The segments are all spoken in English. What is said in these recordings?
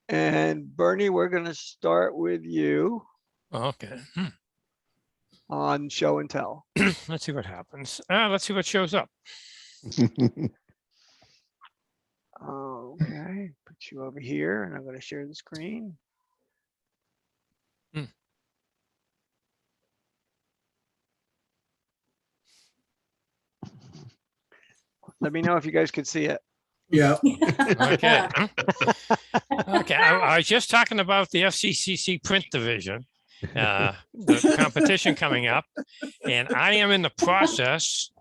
And Bernie, we're going to start with you Okay. on show and tell. Let's see what happens. Let's see what shows up. Okay, put you over here and I'm going to share the screen. Let me know if you guys could see it. Yeah. Okay. Okay. I was just talking about the FCCC print division, the competition coming up, and I am in the process.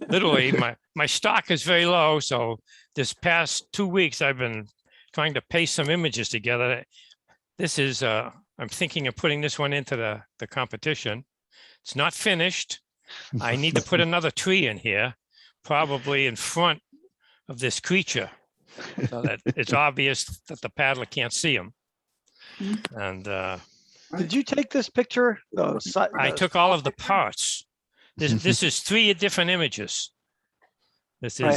Literally, my stock is very low. So this past 2 weeks, I've been trying to paste some images together. This is, I'm thinking of putting this one into the competition. It's not finished. I need to put another tree in here, probably in front of this creature, so that it's obvious that the paddler can't see him. And Did you take this picture? I took all of the parts. This is 3 different images. This is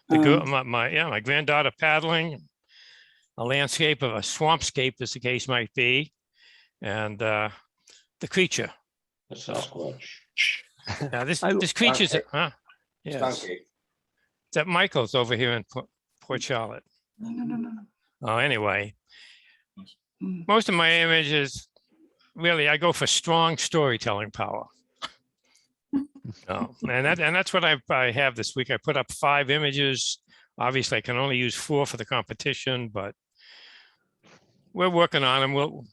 the girl, my granddaughter paddling, a landscape of a swampscape, as the case might be, and the creature. The Sasquatch. Now this creature's yes. It's at Michael's over here in Port Charlotte. No. Oh, anyway, most of my images, really, I go for strong storytelling power. And that's what I have this week. I put up 5 images. Obviously, I can only use 4 for the competition, but we're working on them.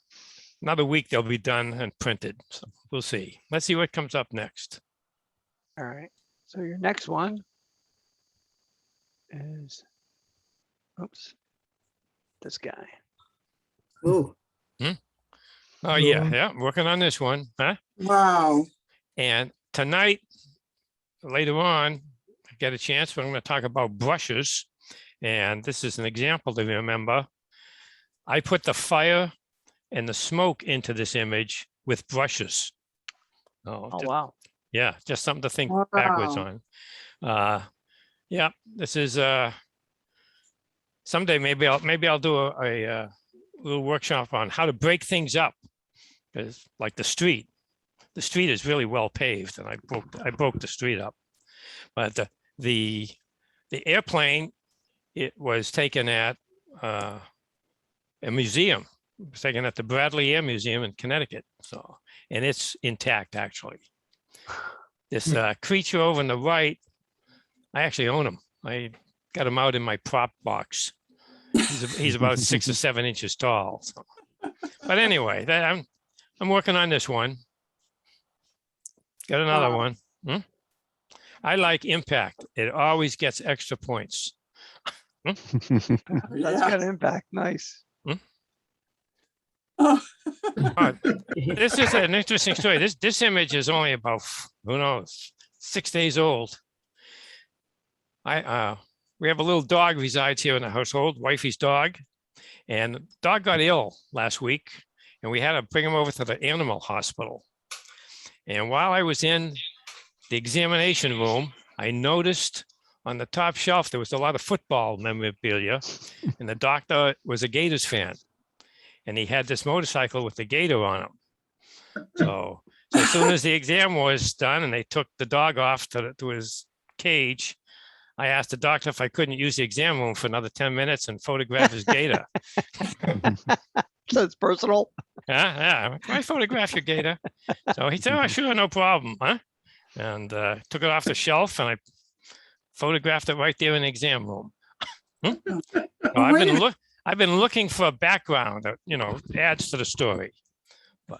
Another week they'll be done and printed. So we'll see. Let's see what comes up next. All right. So your next one is, oops, this guy. Oh. Oh yeah, working on this one, huh? Wow. And tonight, later on, I get a chance, we're going to talk about brushes. And this is an example to remember. I put the fire and the smoke into this image with brushes. Oh, wow. Yeah, just something to think backwards on. Yeah, this is someday maybe I'll do a little workshop on how to break things up, because like the street is really well paved, and I broke the street up. But the airplane, it was taken at a museum. It was taken at the Bradley Air Museum in Connecticut. So, and it's intact actually. This creature over on the right, I actually own him. I got him out in my prop box. He's about 6 or 7 inches tall. So. But anyway, I'm working on this one. Got another one. I like impact. It always gets extra points. That's got impact. Nice. This is an interesting story. This image is only about, who knows, 6 days old. We have a little dog resides here in the household, wifey's dog, and the dog got ill last week, and we had to bring him over to the animal hospital. And while I was in the examination room, I noticed on the top shelf there was a lot of football memorabilia, and the doctor was a Gators fan. And he had this motorcycle with the gator on him. So as soon as the exam was done and they took the dog off to his cage, I asked the doctor if I couldn't use the exam room for another 10 minutes and photograph his gator. So it's personal. Yeah. Can I photograph your gator? So he said, oh, sure, no problem. Huh? And took it off the shelf and I photographed it right there in the exam room. So I've been looking for a background that, adds to the story. But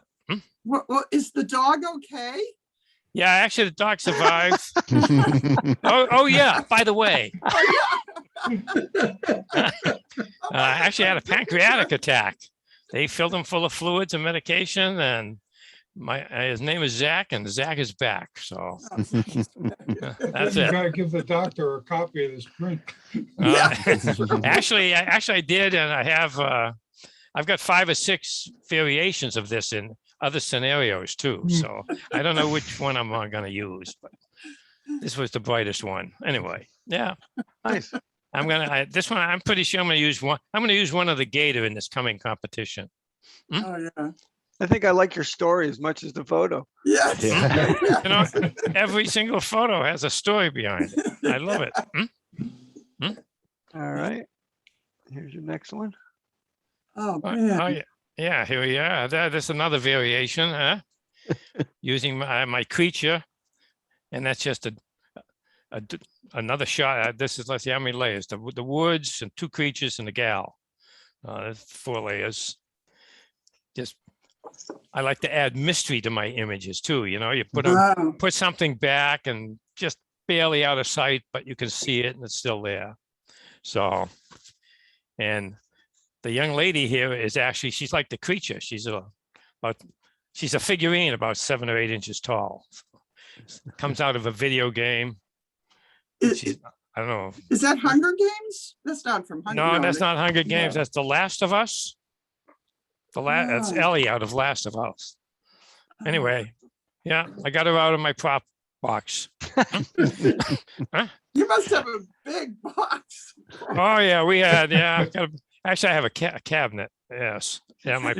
What is the dog okay? yeah, actually the dog survived. oh yeah, by the way. Actually had a pancreatic attack. They filled him full of fluids and medication, and his name is Zach, and Zach is back. So that's You it. gotta give the doctor a copy of this print. Actually, I did, and I have. I've got 5 or 6 variations of this in other scenarios too. So I don't know which one I'm going to use, but this was the brightest one. Anyway, yeah. Nice. This one, I'm pretty sure I'm gonna use one. I'm gonna use one of the gator in this coming competition. Oh, yeah. I think I like your story as much as the photo. Yes. Yeah. You know, every single photo has a story behind it. I love it. All right. Here's your next one. Oh, Oh, man. yeah, here we are. There's another variation, huh? Using my creature, and that's just another shot. This is, let's see how many layers. The woods and 2 creatures and the gal. That's 4 layers. Just, I like to add mystery to my images too. You know, you Wow. put something back and just barely out of sight, but you can see it and it's still there. So, and the young lady here is actually, she's like the creature. She's a figurine about 7 or 8 inches tall. Comes out of a video game. Is, I don't know. is that Hunger Games? That's not from Hunger. No, that's not Hunger Games. No. That's The Last of Us. That's Oh. Ellie out of Last of Us. Anyway, yeah, I got her out of my prop box. You must have a big box. Oh yeah, we had, yeah. Actually, I have a cabinet. Yes. Yeah, my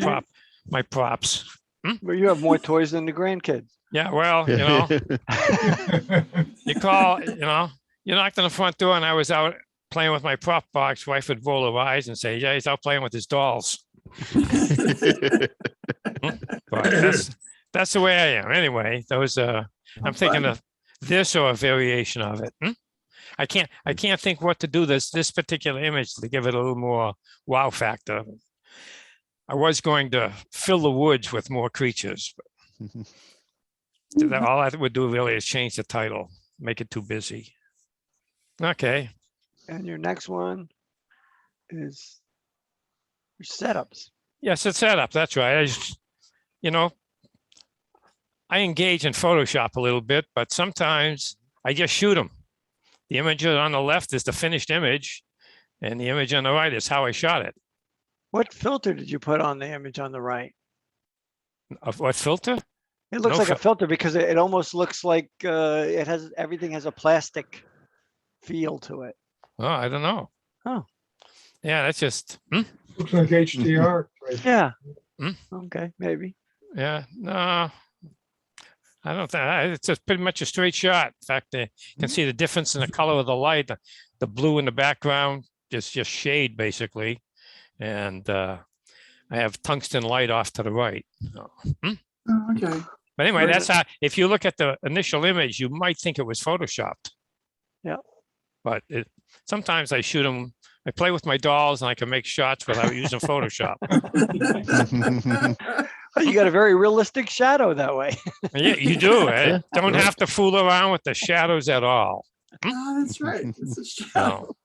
props. But you have more toys than the grandkids. Yeah, well, you know, you call, you know, you knocked on the front door and I was out playing with my prop box. Wife would roll her eyes and say, yeah, he's out playing with his dolls. But that's the way I am. Anyway, those I'm thinking of this or a variation of it. I can't think what to do this particular image to give it a little more wow factor. I was going to fill the woods with more creatures. All I would do really is change the title, make it too busy. Okay. And your next one is your setups. Yes, it's set up. That's right. You know, I engage in Photoshop a little bit, but sometimes I just shoot them. The image on the left is the finished image, and the image on the right is how I shot it. What filter did you put on the image on the right? Of what filter? It looks No like a filter because it almost looks like everything has a plastic feel to it. Oh, I don't know. Oh. Yeah, that's just, Looks like HDR. right? Yeah. Hmm? Okay, maybe. yeah, no. I don't think, it's just pretty much a straight shot. In fact, you can see the difference in the color of the light, the blue in the background, just shade basically. And I have tungsten light off to the right. So, Oh, okay. but anyway, Very that's how, if you look at the initial image, you might think it was Photoshopped. Yeah. But sometimes I shoot them, I play with my dolls and I can make shots without using Photoshop. Oh, you got a very realistic shadow that way. Yeah, you do. Yeah. Don't have to fool around with the shadows at all. Oh, that's right. It's a shadow.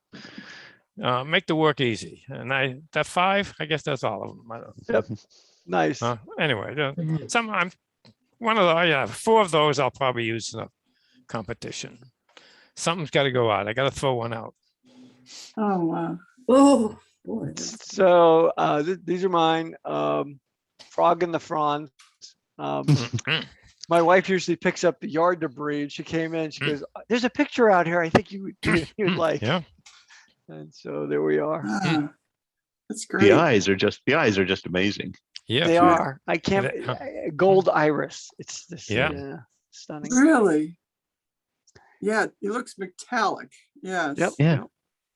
No. Make the work easy. And that 5, I guess that's all of them. I don't- Nice. Anyway, one of the 4 of those I'll probably use in a competition. Something's got to go out. I got to throw one out. Oh, wow. Oh, boy. So these are mine. Frog in the Fronds. My wife usually picks up the yard debris and she came in, she goes, there's a picture out here I think you'd like. Yeah. And so there we are. Ah, that's The great. eyes are just amazing. Yeah. They are. I can't, That- gold iris. It's this, Yeah. stunning. Really? Yeah, it looks metallic. Yes. Yep. Yeah.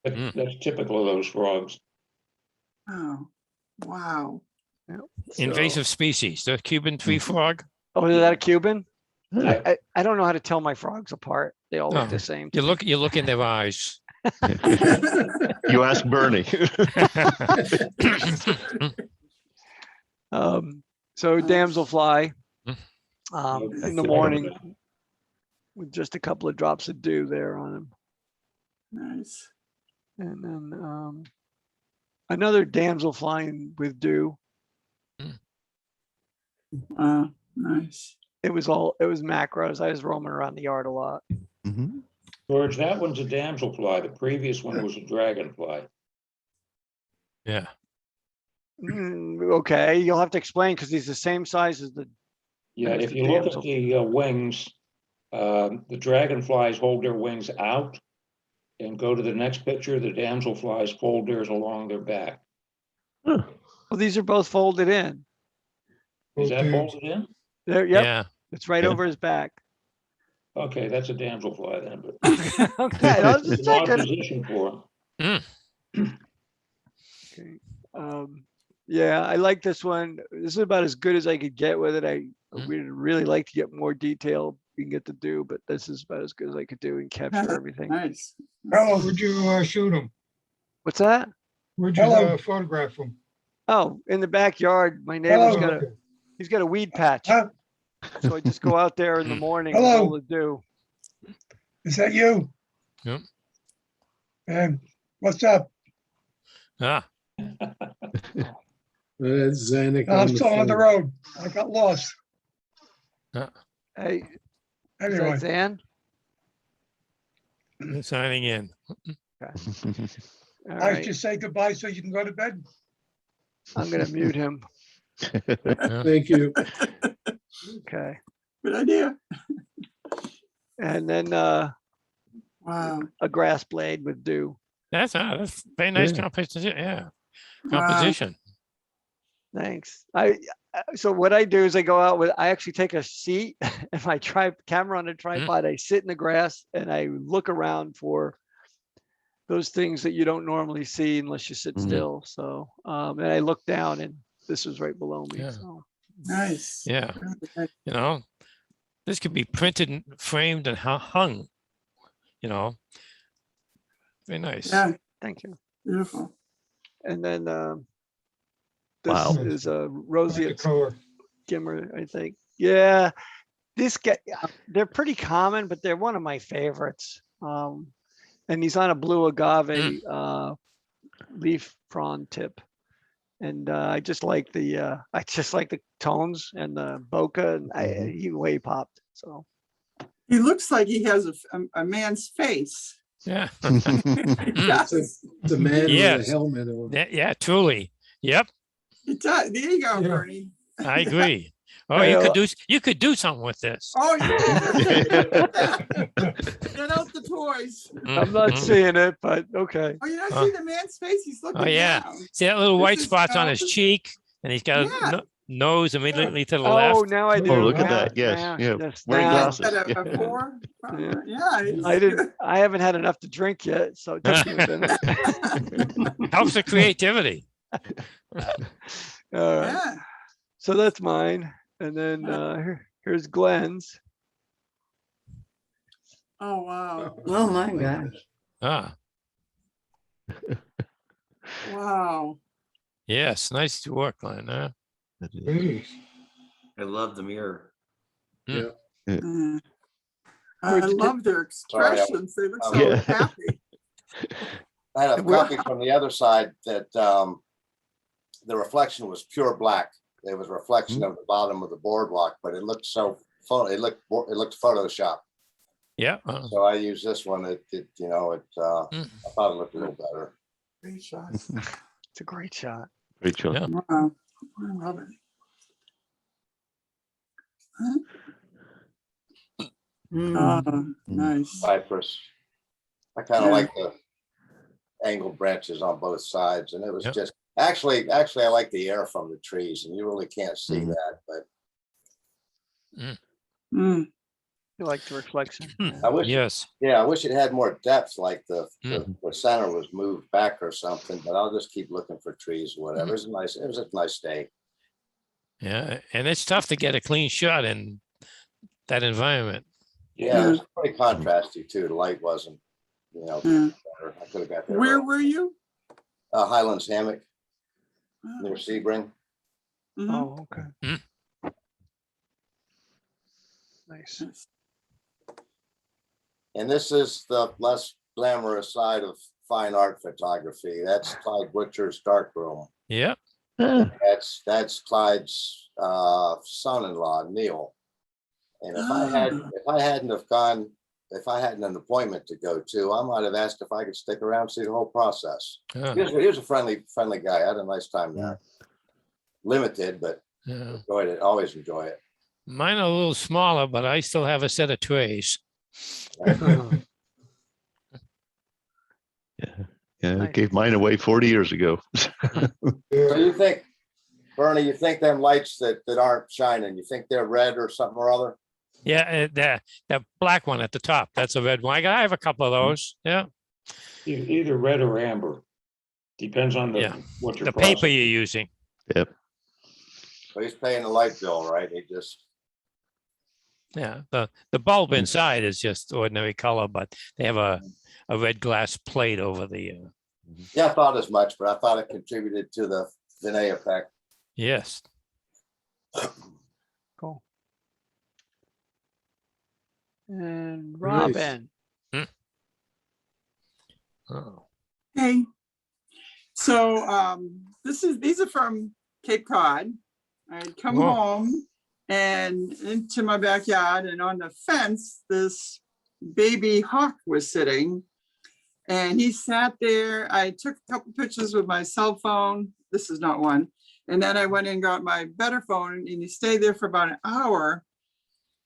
That's typical of those frogs. Oh, wow. Invasive species, the Cuban tree frog. Oh, is that a Cuban? Yeah. I don't know how to tell my frogs apart. They all look Oh. the same. You look in their eyes. You ask Bernie. So damselfly in the Okay. morning with just a couple of drops of dew there on them. Nice. And then another damselfly with dew. Nice. It was macros. I was roaming around the yard a lot. Mhm. George, that one's a damselfly. The previous one was a dragonfly. Yeah. Okay, you'll have to explain because he's the same size as the. Yeah, That's if the you look at damsel. the wings, the dragonflies hold their wings out and go to the next picture, the damselflies fold theirs along their back. Well, these are both folded in. Is that Okay. folded in? There, yep, Yeah. it's right Yeah. over his back. Okay, that's a damselfly then, but Okay, I was just it's an odd checking. position for them. Okay. Yeah, I like this one. This is about as good as I could get with it. I Mm. would really like to get more detail we can get to do, but this is about as good as I could do and capture everything. Nice. Where'd you shoot him? What's that? Where'd you Hello. photograph him? Oh, in the backyard. My neighbor's Hello. got he's got a weed patch. Huh? So I just go out there in the morning and Hello. roll the dew. Is that you? Yep. And what's up? Ah, Zanuck I'm the still on the phone. road. I got lost. Hey, is Anyway, that Zan? signing in. All I right, should say goodbye so you can go to bed. I'm gonna mute him. Thank you. Okay. Good idea. And then Wow. a grass blade with dew. That's very nice Yeah. composition. Yeah. Wow. Composition. Thanks. So what I do is I go out with, I actually take a seat and my camera on a tripod. I sit in the grass and I look around for those things that you don't normally see unless you sit Mhm. still. So, and I look down and this was right below me. Yeah. So, Nice. Yeah. Really nice. You know, this could be printed and framed and hung, you know. Very nice. Yeah, thank you. beautiful. And then this Wow. is a Like the roseate color. skimmer, I think. Yeah, this guy, they're pretty common, but they're one of my favorites. And he's on a blue agave leaf frond tip. And I just like the tones and the bokeh, and he way popped. So He looks like he has a man's face. Yeah. He does. It's a man with Yes. a helmet on. Yeah, truly. Yep. He does. There you go, Yeah. Bernie. I agree. Oh, Yeah. you could do something with this. Oh, yeah. Get out the toys. I'm not Mhm. seeing it, but okay. Oh, you don't Huh. see the man's face? He's looking yeah. down. See that little This white is spots on his Elvis. cheek, and he's got Yeah. a nose immediately to the Oh, left. now I do. Oh, look at Now- that. Yes, now- yeah. yes, Wearing now- glasses. Is that a Yeah. 4? Yeah. Yeah. he's I didn't. good. I haven't had enough to drink yet, so it takes me a minute. Helps the creativity. Yeah. So that's mine, and then here's Glenn's. Oh, wow. Oh, my gosh. Ah, Wow. yes. Nice work, Glenn. Jeez. I love the mirror. Yeah. Where'd I you love their Sorry, expressions. They look so Yeah. happy. I had a Well- copy from the other side that the reflection was pure black. There was a reflection of the bottom of the boardwalk, but it looked so it looked Photoshop. Yeah. So I used this one. I thought it looked a little better. Great shot. It's a great shot. Great shot. Yeah. Wow. I love it. Mm. Oh, nice. Cypress. I kind of Yeah. like the angled branches on both sides, and it was Yep. just actually I like the air from the trees, and you really can't see Mhm. that, but Mm. You like the reflection. I wish Yes. Yeah, I wish it had more depth, like the Mm. center was moved back or something, but I'll just keep looking for trees or whatever. It was a nice day. Yeah. And it's tough to get a clean shot in that environment. Yeah, it was pretty contrasty too. The light wasn't, Yeah. better. I could have got there. Where early. were you? Highlands Hammock Oh, near Sebring. mhm. Oh, okay. Mm. Nice. And this is the less glamorous side of fine art photography. That's Clyde Butcher's darkroom. Yeah. That's Clyde's son-in-law, Neil. And if I hadn't an appointment to go to, I might have asked if I could stick around and see the whole process. Yeah. He was a friendly guy. I had a nice time there. Limited, but Yeah. enjoyed it. Always enjoy it. Mine are a little smaller, but I still have a set of trays. Yeah, I Nice. gave mine away 40 years ago. So Yeah. you think, Bernie, you think them lights that aren't shining, you think they're red or something or other? Yeah, that black one at the top, that's a red one. I have a couple of those. Yeah, Either red or amber. Depends on Yeah. what you're the paper processing. you're using. But he's paying the light bill, right? He just, Yeah, the bulb inside is just ordinary color, but they have a red glass plate over the, yeah, I thought as much, but I thought it contributed to the Vinet effect. yes. Cool. And Nice. Robin. Oh, Hey, so these are from Cape Cod. I'd come Whoa. home and into my backyard, and on the fence, this baby hawk was sitting. And he sat there. I took a couple pictures with my cell phone. This is not one. And then I went and got my better phone, and he stayed there for about an hour.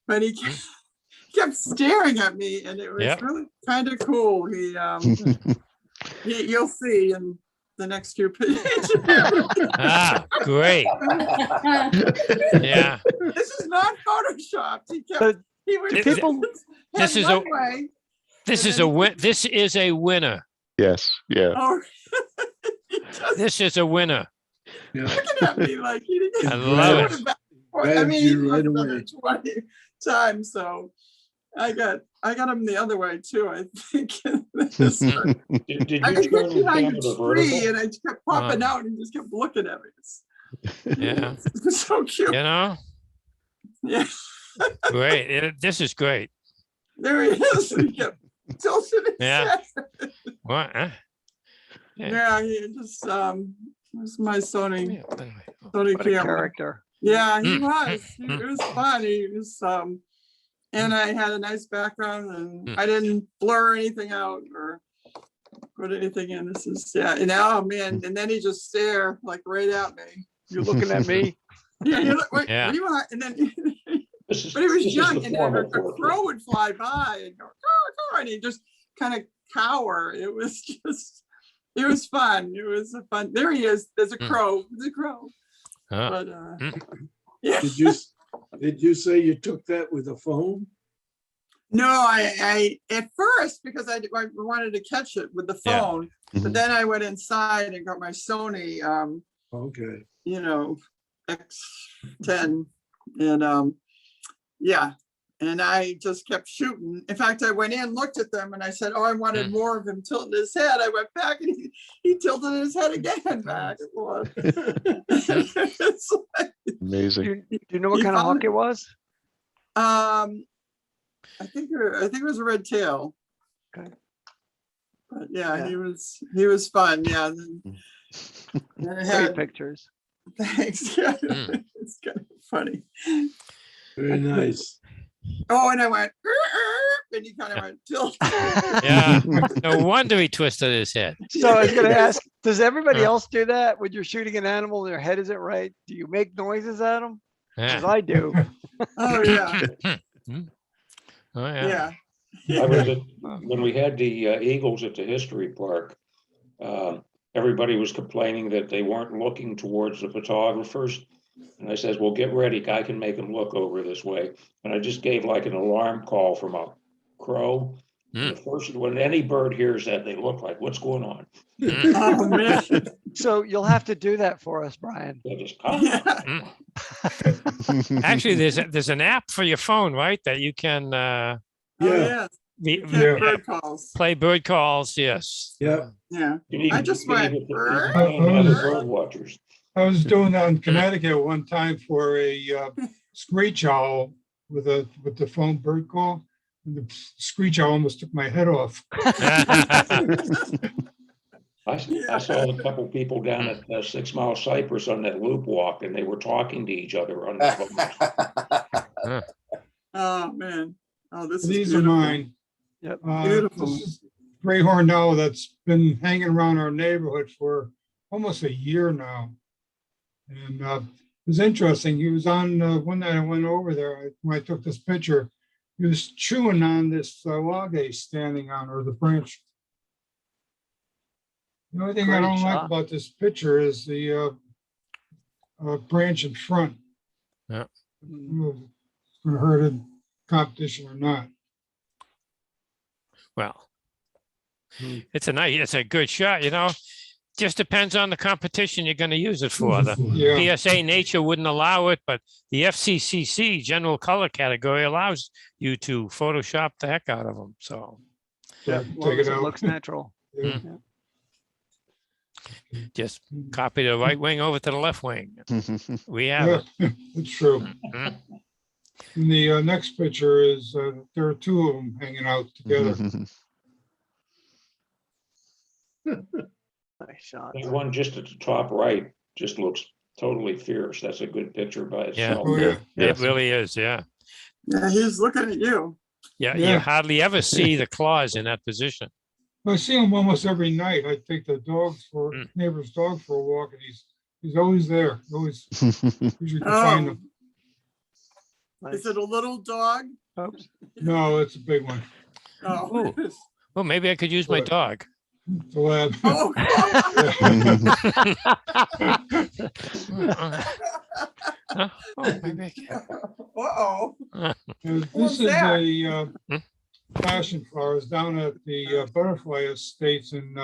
But he kept staring at me, and it was Yep. really kind of cool. You'll see in the next few pages. ah, great. Yeah, This is not photoshopped. So He would Th- people- this head is a- one way. this And is then- this is a winner. Yes, yeah. Oh, he just This is a winner. Yeah. looking at me like he didn't. I love it. I Grabs mean, he you right must have done away. it 20 times, so I got him the other way too, I think. This one. Did I you was turn just the behind camera a to tree vertical? and I kept popping out and he just kept looking at me. Yeah. It's so cute. You know, Yeah, great. This is great. there he is. He kept tilting his Yeah. head. What? Huh? Yeah, he just, was my Sony Yeah, by the way. Oh, Sony what a camera. character. Yeah, he Mm, was. mm, It was fun. He was, and I had a nice background and Mm. I didn't blur anything out or put anything in. This is, yeah, and oh man, and then he just stared like right at me. You're looking at me. Yeah, he looked, wait, Yeah. what do you want? And then, This is- but he was this is young the and formal a portrait. crow would fly by and go, "Caw, caw," and he just kind of cower. It was just, it was fun. It was a fun, there he is. There's a Mm. crow. There's a crow. Oh, But, Mm. yeah. Did you say you took that with a phone? No, I at first, because I wanted to catch it with the Yeah. phone, but Mhm. then I went inside and got my Sony, Okay. X10 and yeah, and I just kept shooting. In fact, I went in, looked at them and I said, oh, I wanted more of him tilting his head. I went back and he tilted his head again back and forth. It's like, Amazing. Do you know what You kind of found hawk it was? I think it was a red tail. Okay. But yeah, Yeah. he was fun. Yeah. And it Great had, pictures. thanks. Yeah, Mm. it's kind of funny. Very nice. Oh, and I went, and he kind of went tilt. yeah. No wonder he twisted his head. So I was gonna ask, does everybody Yeah. else do that when you're shooting an animal and their head isn't right? Do you make noises at them? Because Yeah. I do. Oh yeah, Oh, yeah. yeah. I was at, when we had the Eagles at the History Park, everybody was complaining that they weren't looking towards the photographers. And I says, well, get ready, I can make them look over this way. And I just gave like an alarm call from a crow. And the first, when any bird hears that, they look like, what's going on? Oh man. So you'll have to do that for us, Brian. They just, Yeah. Actually, there's an app for your phone, right? That you can Oh Yeah. yeah. be- Yeah. Bird calls. play bird calls. Yes. Yeah. Yeah. you need- I just you need went, to- you "Brr, can find other brr." bird watchers. I was doing that in Connecticut one time for a screech owl with the phone bird call. And the screech owl almost took my head off. I saw a couple people down at 6 Mile Cypress on that loop walk, and they were talking to each other on the phone. Oh man. Oh, this is These are beautiful. mine. Yep. Beautiful. This is gray horned owl that's been hanging around our neighborhood for almost a year now. And it was interesting. He was on, one night I went over there, when I took this picture, he was chewing on this log ace standing on, or the branch. The only thing I Great don't like shot. about this picture is the branch in front. Yeah. I don't know if it's gonna hurt in competition or not. Well, Hmm. it's a good shot, you know. Just depends on the competition you're going to use it for. The Yeah, PSA Nature wouldn't allow it, but the FCCC general color category allows you to Photoshop the heck out of them. So Yeah, take as long it as it out. looks natural. Yeah. just copy the right wing over to the left wing. We have Yeah, it. it's true. Mhm. And the next picture is, there are two of them hanging out together. Nice shot. That one just at the top right just looks totally fierce. That's a good picture by Yeah. itself. Oh, yeah. It really is. Yeah. Yeah, he's looking at you. Yeah. Yeah. You hardly ever see the claws in that position. I see him almost every night. I take the dogs for Mm. neighbor's dog for a walk, and he's always there. Always usually can find Oh, him. Nice. is it a little dog? Oops. No, it's a big one. Oh. Ooh. Well, maybe I could use my What? dog. It's a lab. Oh. Oh, maybe I can. Uh-oh. And What's this is that? a passion flowers down at the butterfly estates in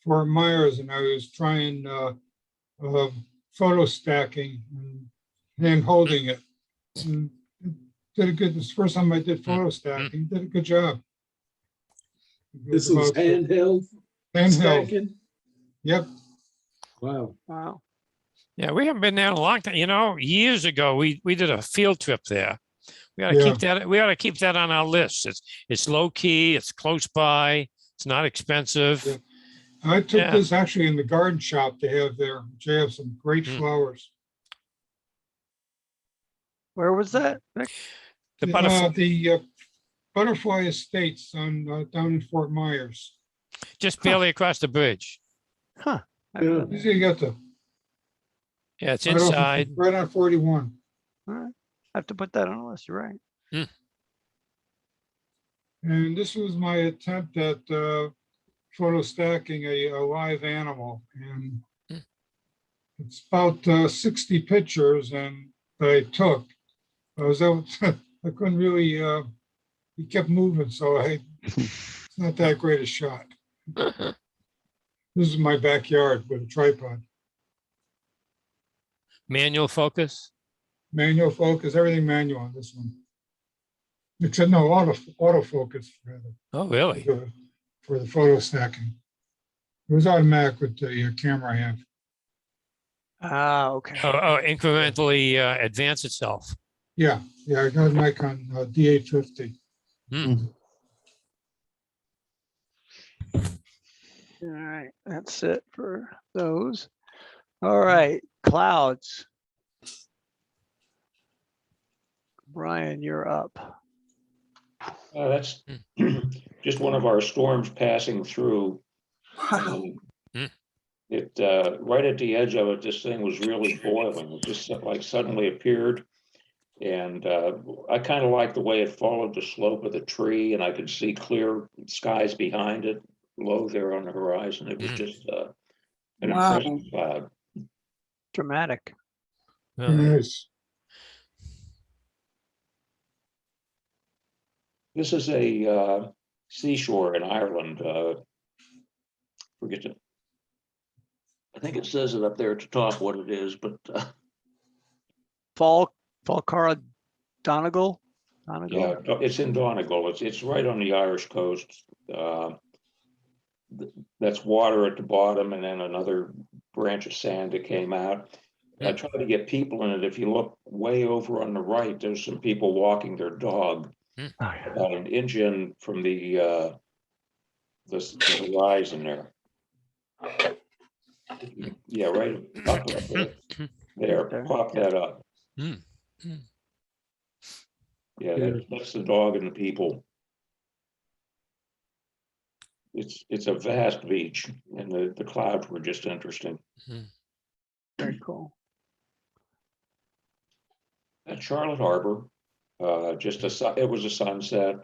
Fort Myers, and I was trying photo stacking and hand holding it. And it did a good. This is the first time I did photo stacking. Did a good job. It This was is about handheld handheld. stacking? Yep. Wow. Wow. Yeah, we haven't been there in a long time. You know, years ago we did a field trip there. We ought to Yeah. keep that. We ought to keep that on our list. It's low key. It's close by. It's not expensive. Yeah. I took Yeah. this actually in the garden shop they have there. They have some great Mm. flowers. Where was that? Nick? The butterfly, The butterfly estates on down in Fort Myers. just barely across the bridge. Huh. I've Yeah. been there. Easy to get to. Yeah, it's Right off of- inside. Right on 41. All right. I have to put that on the list. You're right. And this was my attempt at photo stacking a live animal. And Mm. it's about 60 pictures and that I took. I was able to, I couldn't really, he kept moving, so it's not that great a shot. This is my backyard with a tripod. Manual focus. Manual focus, everything manual on this one. Except no, autofocus rather. Oh, really? For the photo stacking. It was automatic with the camera I have. Ah, okay. Oh, incrementally advance itself. Yeah, I got a Nikon D850. All right. That's it for those. All right. Clouds. Brian, you're up. That's just one of our storms passing through. Wow. It right at the edge of it, this thing was really boiling. It just like suddenly appeared. And I kind of like the way it followed the slope of the tree, and I could see clear skies behind it, low there on the horizon. It was just an Wow. impressive cloud. Dramatic. Really? Nice. This is a seashore in Ireland. Forget it. I think it says it up there at the top what it is, but Falcara Donegal. yeah, it's in Donegal. It's right on the Irish coast. That's water at the bottom, and then another branch of sand that came out. I try to get people in it. If you look way over on the right, there's some people walking their dog Oh, yeah. about an inch in from the horizon there. Yeah, right up there. There, There. pop that up. Mm. Mm. Yeah, that's the dog and the people. It's a vast beach, and the clouds were just interesting. Very cool. At Charlotte Harbor, it was a sunset.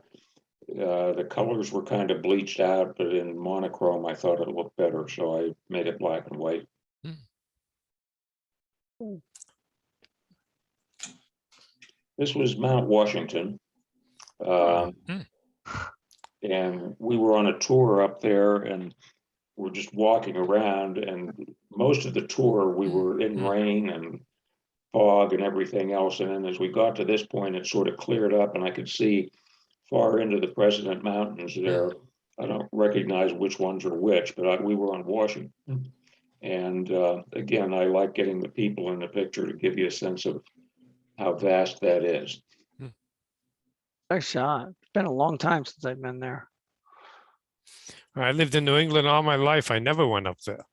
The colors were kind of bleached out, but in monochrome, I thought it looked better, so I made it black and white. This was Mount Washington. And we were on a tour up there and we're just walking around, and most of the tour we were in rain and fog and everything else. And then as we got to this point, it sort of cleared up and I could see far into the President Mountains there. I don't recognize which ones are which, but we were on Washington. And again, I like getting the people in the picture to give you a sense of how vast that is. Nice shot. It's been a long time since I've been there. I lived in New England all my life. I never went up there.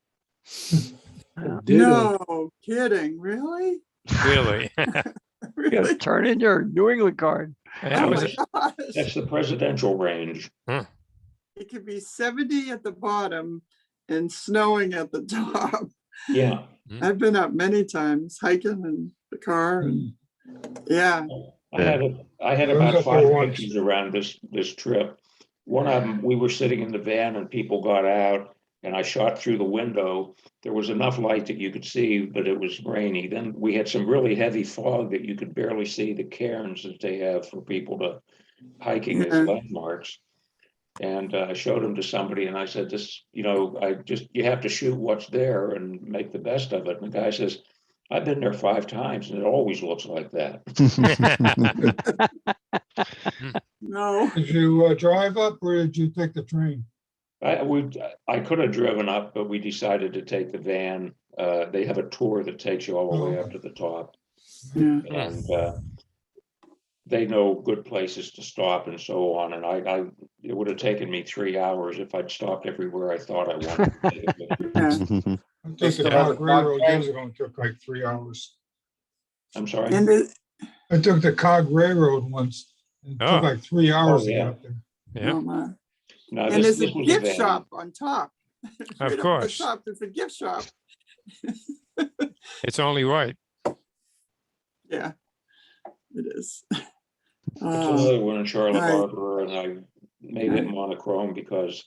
Yeah. Ditto. No kidding, really? Really. You gotta Really? turn in your New England card. That Oh was my gosh. That's the presidential range. It could be 70 at the bottom and snowing at the top. Yeah. I've been up many times hiking in the car and yeah. I had I was about up there 5 once. pictures around this trip. One of them, we were sitting in the van and people got out and I shot through the window. There was enough light that you could see, but it was rainy. Then we had some really heavy fog that you could barely see the cairns that they have for people to hiking as Yeah. landmarks. And I showed them to somebody and I said, this, you have to shoot what's there and make the best of it. And the guy says, I've been there 5 times and it always looks like that. No. Did you drive up or did you take the train? I could have driven up, but we decided to take the van. They have a tour that takes you all the way up to the top. Yeah. And they know good places to stop and so on. And it would have taken me 3 hours if I'd stopped everywhere I thought I wanted to take it. Yeah. I took the still have Cog a Railroad Cog years ago and took like 3 hours. I'm sorry. And I took the Cog Railroad once and it Oh. took like 3 hours to yeah. get up there. Yeah, oh my. No, And there's a was gift van. shop on top. of Right up the course. top, there's a gift shop. It's only right. Yeah, it is. It's Oh, another one in Charlotte Right. Harbor, and I made it monochrome because,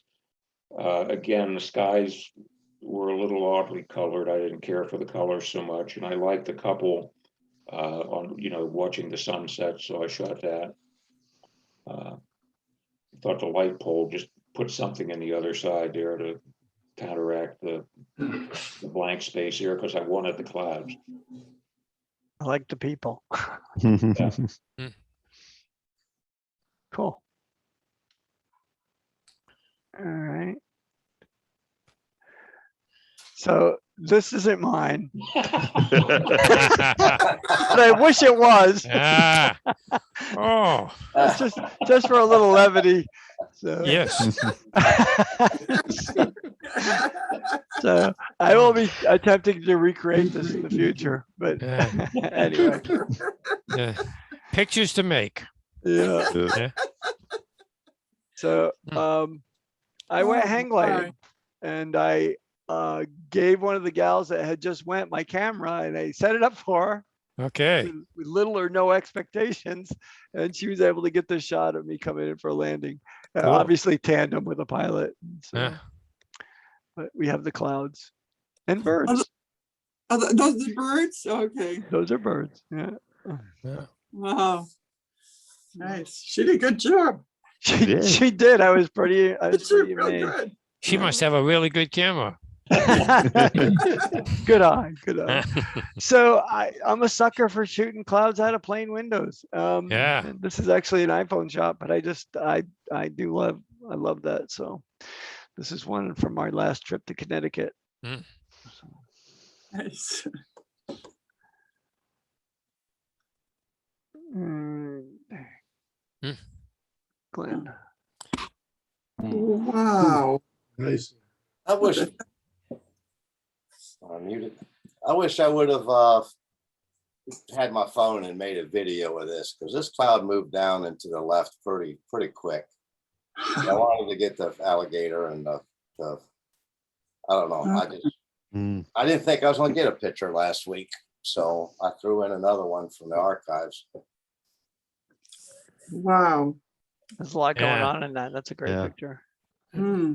again, the skies were a little oddly colored. I didn't care for the colors so much, and I liked the couple on, watching the sunset, so I shot that. Thought the light pole just put something in the other side there to counteract the blank space here because I wanted the clouds. I like the people. Cool. All right. So this isn't mine, but I wish it was. Ah. Oh, just for a little levity. So, yes. so I will be attempting to recreate this in the future. But anyway, Pictures to make. yeah. Yeah. So I went Oh, hang gliding, my. and I gave one of the gals that had just went my camera, and I set it up for her Okay. with little or no expectations, and she was able to get this shot of me coming in for a landing. Cool. Obviously tandem with a pilot. So, Yeah. but we have the clouds and birds. Oh, those are the birds? Okay. Those are birds. Yeah. Yeah. Wow. Nice. She did a good job. Yeah. She did. I was She pretty did real amazed. good. She must have a really good camera. Good eye. Good eye. So I'm a sucker for shooting clouds out of plane windows. Yeah. And this is actually an iPhone shot, but I love that. So this is one from our last trip to Connecticut. Mm. Nice. Glenn. Wow. Nice. I wish. I'm muted. I wish I would have had my phone and made a video of this because this cloud moved down and to the left pretty quick. I wanted to get the alligator and the I don't know. I didn't think I was going to get a picture last week, so I threw in another one from the archives. Wow. There's a lot going Yeah. on in that. That's a great Yeah. picture. Hmm.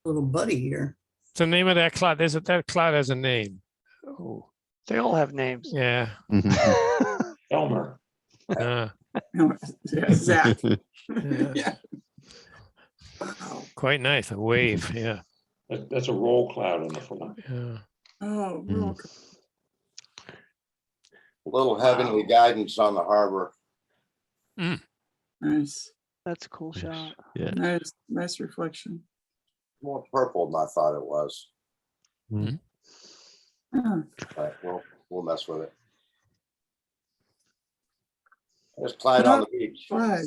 Little buddy here. What's the name of that cloud? That cloud has a name. Oh, they all have names. Yeah. Elmer. Uh, Yeah, Zach. yeah. Yeah. Wow. Quite nice. A wave. Yeah. That's a roll cloud on the front. Yeah. Oh, Mm. well, A little heavenly Wow. guidance on the harbor. nice, That's a cool shot. Yeah. nice reflection. More purple than I thought it was, Yeah. but we'll mess with it. There's Clyde on the beach. Flag.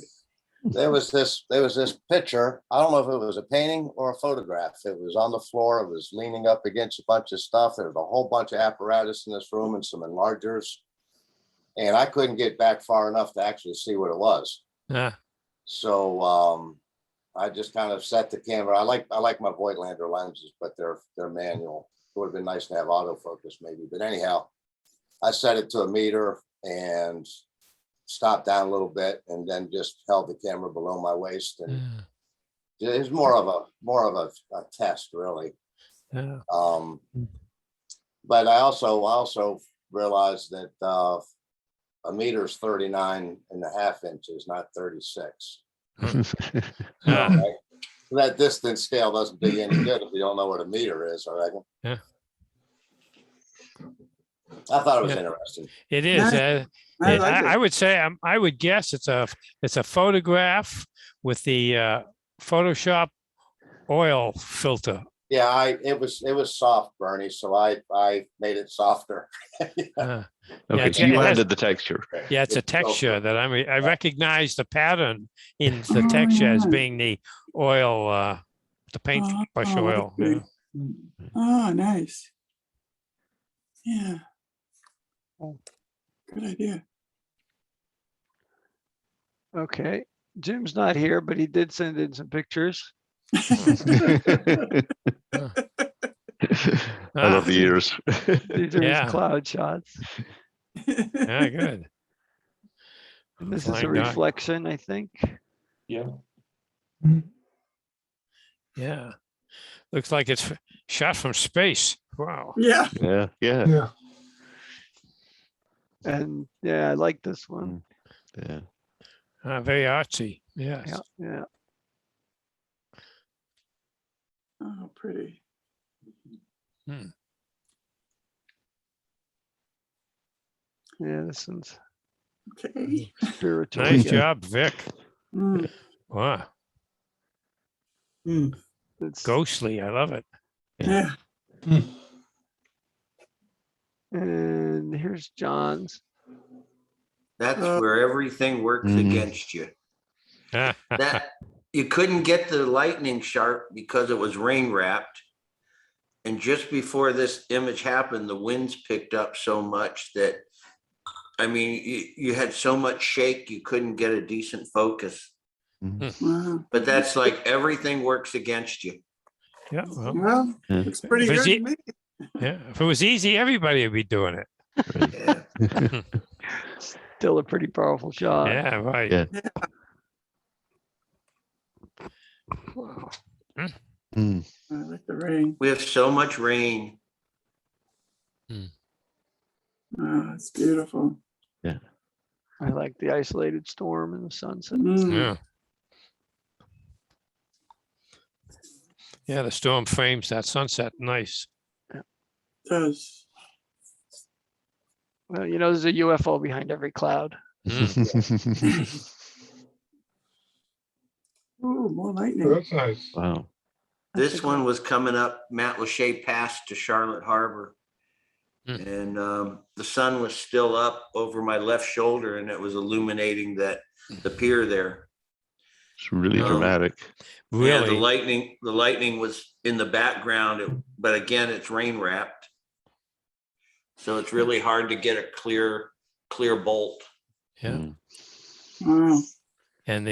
There was this picture. I don't know if it was a painting or a photograph. It was on the floor. It was leaning up against a bunch of stuff. There was a whole bunch of apparatus in this room and some enlargers. And I couldn't get back far enough to actually see what it was. Ah, So I just kind of set the camera. I like my Voigtlander lenses, but they're manual. It would have been nice to have autofocus maybe. But anyhow, I set it to a meter and stopped down a little bit and then just held the camera below my waist. And yeah. it's more of a test really. Yeah. But I also realized that a meter is 39.5 inches, not 36. Ah, Right? That distance scale doesn't do you any good if you don't know what a meter is, I reckon. Yeah. I thought it was Yeah. interesting. it is. Nice. I like I it. would say I would guess it's a photograph with the Photoshop oil filter. Yeah, it was soft, Bernie, so I made it softer. Ah, Okay, it's- so you it has- added the texture. yeah, it's a It's texture filter. that I recognize the pattern in the texture as being the oil, the paintbrush Oh, oil. okay. Yeah. Oh, nice. Yeah. Good idea. Okay. Jim's not here, but he did send in some pictures. I love the ears. These are Yeah. his cloud shots. Yeah, good. And this is a Flying duck. reflection, I think. Yeah. Yeah. Looks like it's shot from space. Wow. Yeah. Yeah, yeah, Yeah. And yeah, I like this one. yeah. Very artsy. Yes. Yeah, yeah. Oh, pretty. Yeah, this one's Okay. spiritual. Nice yeah. job, Vic. Mm. Wow. It's, Ghostly. I love it. Yeah. and here's John's. That's where everything works Mhm. against you. Ah, That you couldn't get the lightning sharp because it was rain wrapped. And just before this image happened, the winds picked up so much that, I mean, you had so much shake, you couldn't get a decent focus. Wow. But that's like everything works against you. yeah. Well, Well, Yeah. looks pretty If good it's to me. yeah. If it was easy, everybody would be doing it. Yeah. Still a pretty powerful shot. Yeah. Right. Yeah. Wow. Mm. I like the rain. We have so much rain. Oh, it's beautiful. I like the isolated storm and the sunset. Mm. Yeah. Yeah. The storm frames that sunset. Nice. Does. Well, you know, there's a UFO behind every cloud. Ooh, more Oh, lightning. that's nice. Wow. This one was coming up Matlacha Pass to Charlotte Harbor. And the sun was still up over my left shoulder and it was illuminating the pier there. It's really Um, dramatic. Yeah, Really. the lightning was in the background, but again, it's rain wrapped. So it's really hard to get a clear bolt. Yeah. Mm. Wow. And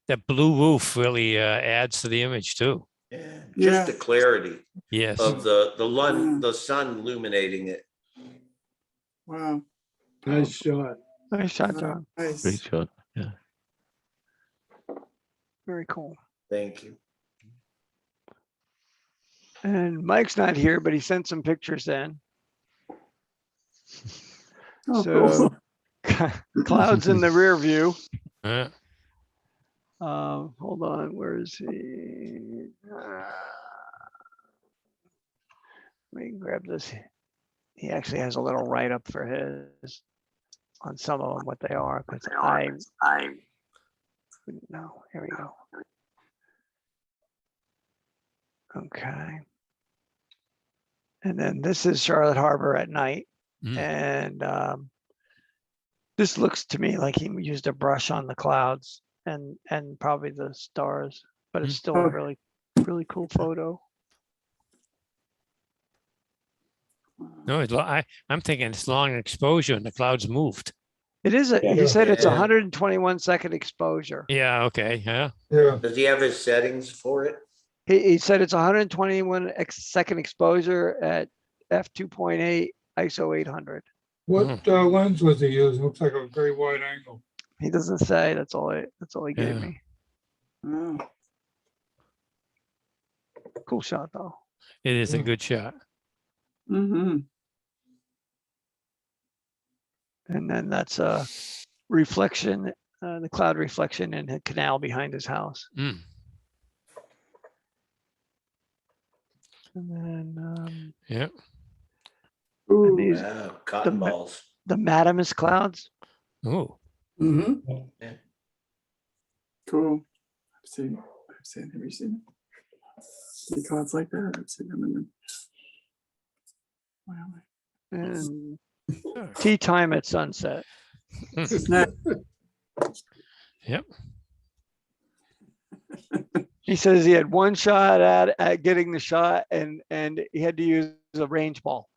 that blue roof really adds to the image too. Yeah. Yeah. Just the clarity Yes. of the sun illuminating it. Wow. Nice shot. Nice shot, John. Great Nice. shot. Yeah. Very cool. Thank you. And Mike's not here, but he sent some pictures in. Oh, So clouds in the rear view. Yeah. Hold on, where is he? Let me grab this. He actually has a little write-up for his on some of them, what they are, because I wouldn't know. Here we go. Okay. And then this is Charlotte Harbor at night. Mm. And this looks to me like he used a brush on the clouds and probably the stars, but it's still a really, really cool photo. No, I'm thinking it's long exposure and the clouds moved. It is, he Yeah. said it's Yeah. 121 second exposure. Yeah, okay, yeah. Yeah. Does he have his settings for it? He said it's 121 second exposure at f2.8 ISO 800. What lens was he using? Looks like a very wide angle. He doesn't say. That's all he gave Yeah. me. oh. Cool shot though. It is a Yeah. good shot. Mm-hmm. And then that's a reflection, the cloud reflection in a canal behind his house. Mm. And then Yeah. and these Wow, cotton ma- balls. the Madamus clouds. Oh, Mm-hmm. Cool. I've seen. Have you seen it? See clouds like that? I've seen them in the. Wow. And tea time at sunset. Nice. yep. He says he had one shot at getting the shot and he had to use a range ball.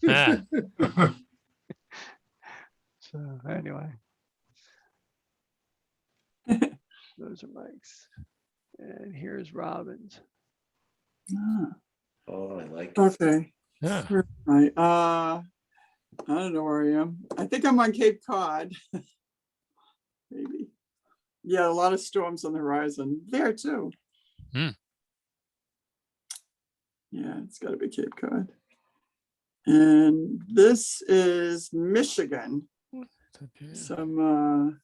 Ah, So anyway. Those are Mike's. And here's Robin's. Ah, Oh, I like it. okay. yeah. Right. I don't know where I am. I think I'm on Cape Cod. Maybe. Yeah, a lot of storms on the horizon there too. Hmm. Yeah, it's got to be Cape Cod. And this is Michigan. Some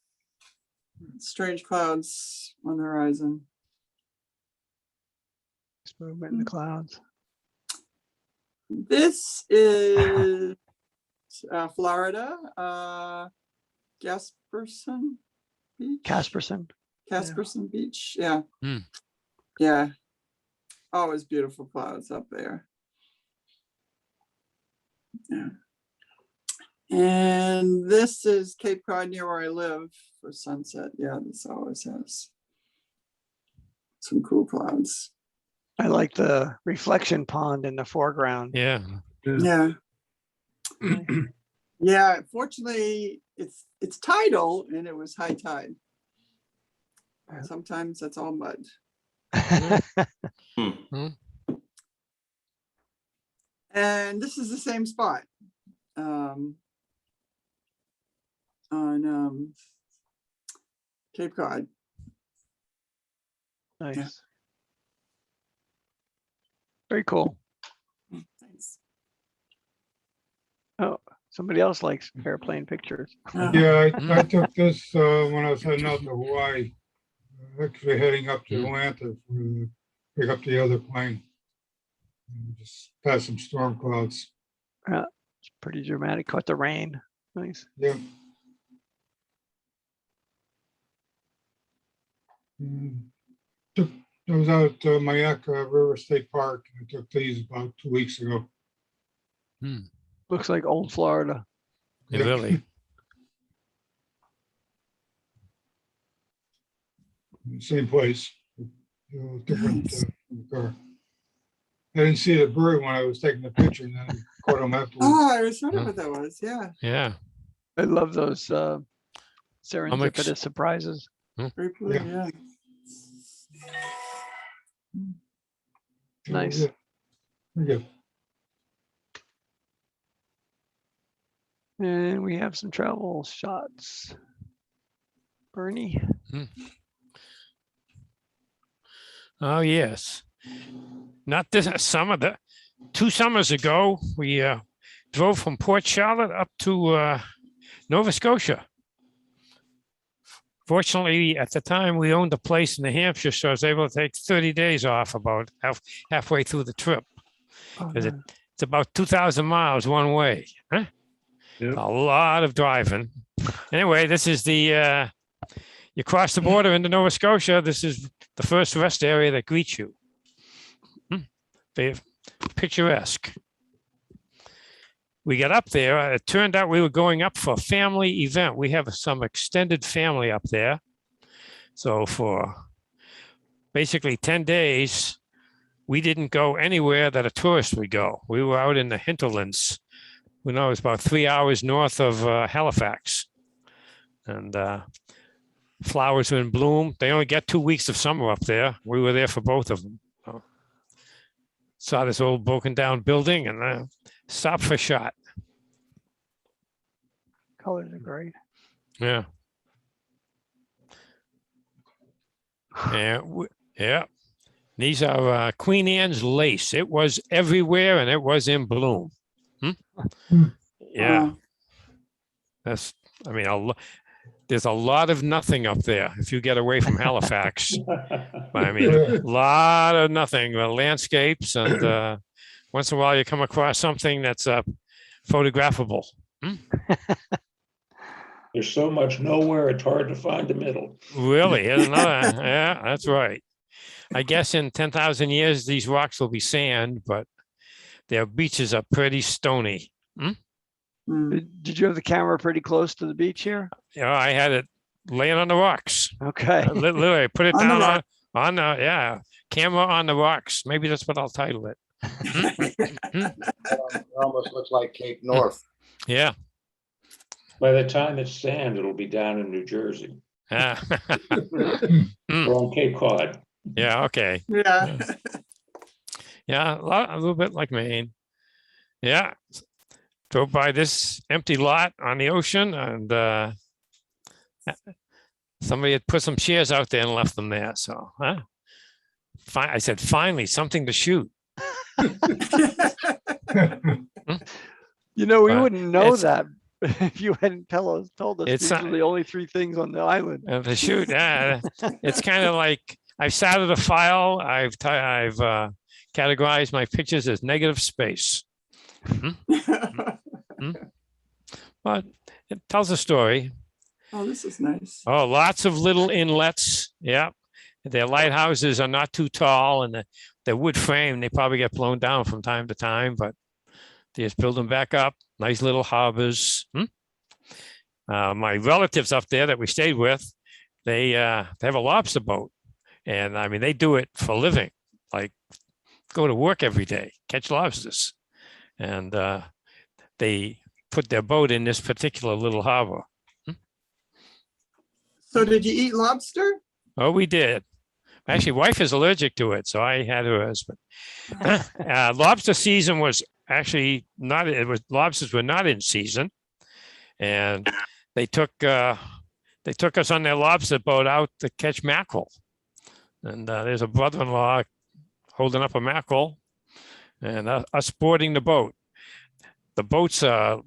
strange clouds on the horizon. Movement in the clouds. This is Florida, Gasperson Beach. Casperson Beach. Yeah. Hmm. Yeah. Always beautiful clouds up there. Yeah. And this is Cape Cod near where I live for sunset. Yeah, this always has some cool clouds. I like the reflection pond in the foreground. Yeah. Yeah. Yeah, fortunately, it's tidal and it was high tide. Sometimes that's all mud. And this is the same spot on Cape Cod. Nice. Yeah. Very cool. Thanks. Oh, somebody else likes airplane pictures. Yeah, I took this when I was heading out to Hawaii. Actually heading up to Atlanta to pick up the other plane. And just past some storm clouds. It's pretty dramatic. Caught the rain. Nice. Yeah. I was out at Mayaka River State Park. I took these about 2 weeks ago. Looks like old Florida. Yeah, really. Same place. Different car. I didn't see the bird when I was taking the picture, and then I caught him afterwards. Oh, I was wondering what that was. Yeah. Yeah. I love those serendipitous surprises. Very cool. Yeah. Nice. Yeah. And we have some travel shots. Bernie. Oh, yes. Not this summer, 2 summers ago, we drove from Port Charlotte up to Nova Scotia. Fortunately, at the time, we owned a place in New Hampshire, so I was able to take 30 days off about halfway through the trip. Oh, Because nice. it's about 2,000 miles one way. Huh? Yep. A lot of driving. Anyway, this is the, you cross the border into Nova Scotia. This is the first rest area that greets you. Very picturesque. We got up there. It turned out we were going up for a family event. We have some extended family up there. So for basically 10 days, we didn't go anywhere that a tourist would go. We were out in the hinterlands. We know it's about 3 hours north of Halifax. And flowers were in bloom. They only get 2 weeks of summer up there. We were there for both of them. Saw this old broken down building and stopped for a shot. Colors are great. Yeah. Yeah. These are Queen Anne's lace. It was everywhere and it was in bloom. Yeah. That's, I mean, there's a lot of nothing up there if you get away from Halifax. I mean, a lot of nothing, landscapes, and once in a while you come across something that's photographable. There's so much nowhere, it's hard to find the middle. Really? Yeah, that's right. I guess in 10,000 years, these rocks will be sand, but their beaches are pretty stony. Did you have the camera pretty close to the beach here? Yeah, I had it laying on the rocks. Okay. Literally put it On the down rock. on the, yeah, camera on the rocks. Maybe that's what I'll title it. It almost looks like Cape North. Yeah. By the time it's sand, it'll be down in New Jersey Yeah. or on Cape Cod. Yeah. Okay. Yeah. Yeah. A little bit like Maine. Yeah. Drove by this empty lot on the ocean and somebody had put some chairs out there and left them there. So I said, finally, something to shoot. You know, we But wouldn't know it's- that if you hadn't told us It's these not- are the only 3 things on the island. To shoot. Yeah. It's kind of like I've started a file. I've categorized my pictures as negative space. But it tells a story. Oh, this is nice. Oh, lots of little inlets. Yeah. Their lighthouses are not too tall and they're wood frame. They probably get blown down from time to time, but they just build them back up. Nice little harbors. My relatives up there that we stayed with, they have a lobster boat. And I mean, they do it for a living, like go to work every day, catch lobsters. And they put their boat in this particular little harbor. So did you eat lobster? Oh, we did. Actually, wife is allergic to it, so I had hers. But lobster season was actually not. Lobsters were not in season, and they took us on their lobster boat out to catch mackerel. And there's a brother-in-law holding up a mackerel, and us boarding the boat. The boats are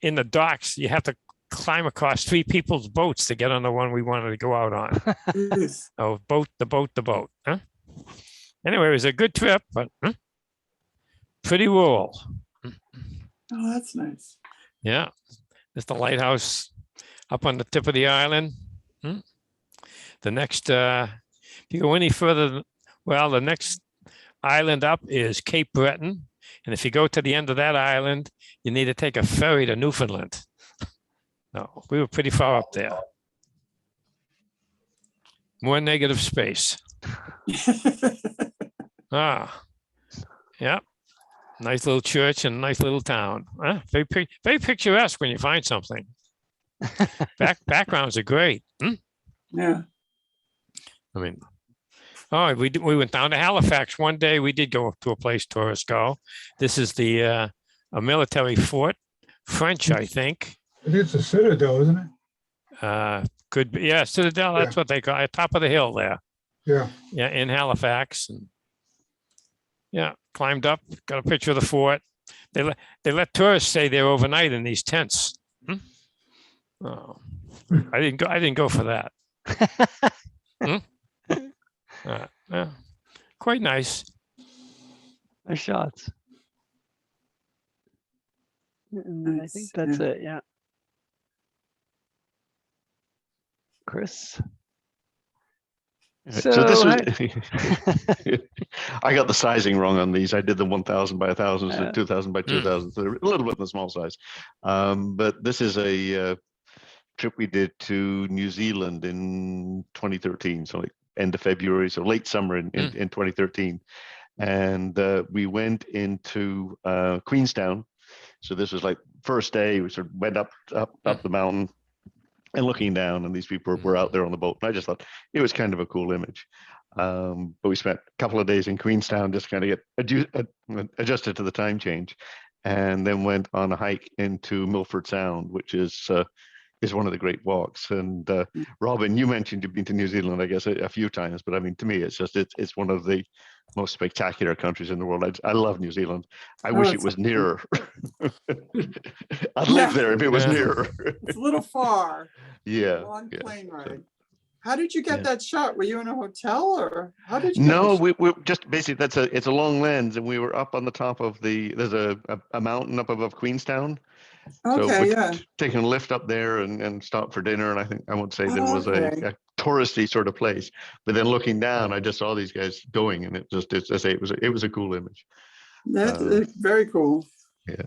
in the docks. You have to climb across 3 people's boats to get on the one we wanted to go out on. Yes. Oh, the boat. Huh? Anyway, it was a good trip, but pretty rural. Oh, that's nice. Yeah, there's the lighthouse up on the tip of the island. The next, if you go any further, well, the next island up is Cape Breton. And if you go to the end of that island, you need to take a ferry to Newfoundland. No, we were pretty far up there. More negative space. Yeah. Nice little church and a nice little town. Very picturesque when you find something. Backgrounds are great. Yeah. I mean, we went down to Halifax one day. We did go to a place tourists go. This is the a military fort, French, I think. It's a citadel, isn't it? Could be, yeah, Citadel. That's what they call it, top of the hill there. Yeah. Yeah, in Halifax, and yeah, climbed up, got a picture of the fort. They let tourists stay there overnight in these tents. Oh, I didn't go for that. Yeah, quite nice. Nice shots. And I think that's it. Yeah. Chris. So this was, hey- I got the sizing wrong on these. I did the 1,000 by 1,000, so 2,000 by 2,000, so they're a little bit in the small size. But this is a trip we did to New Zealand in 2013, so like end of February, so late summer in 2013. And we went into Queenstown. So this was like first day, we sort of went up the mountain and looking down, and these people were out there on the boat. And I just thought it was kind of a cool image. But we spent a couple of days in Queenstown just kind of get adjusted to the time change, and then went on a hike into Milford Sound, which is one of the great walks. And Robin, you mentioned you've been to New Zealand, I guess, a few times, but I mean, to me, it's one of the most spectacular countries in the world. I love New Zealand. I wish it was nearer. I'd live there if it was nearer. It's a little far. Yeah. Long yeah. plane ride. How did you get that shot? Were you in a hotel, or how did you? No, we just basically it's a long lens, and we were up on the top of there's a mountain up above Queenstown. Okay, so taking a lift up there and stop for dinner, and I won't say there was a touristy sort of place, but then looking down, I just saw these guys going, and it was a cool image. That's very cool. Yeah.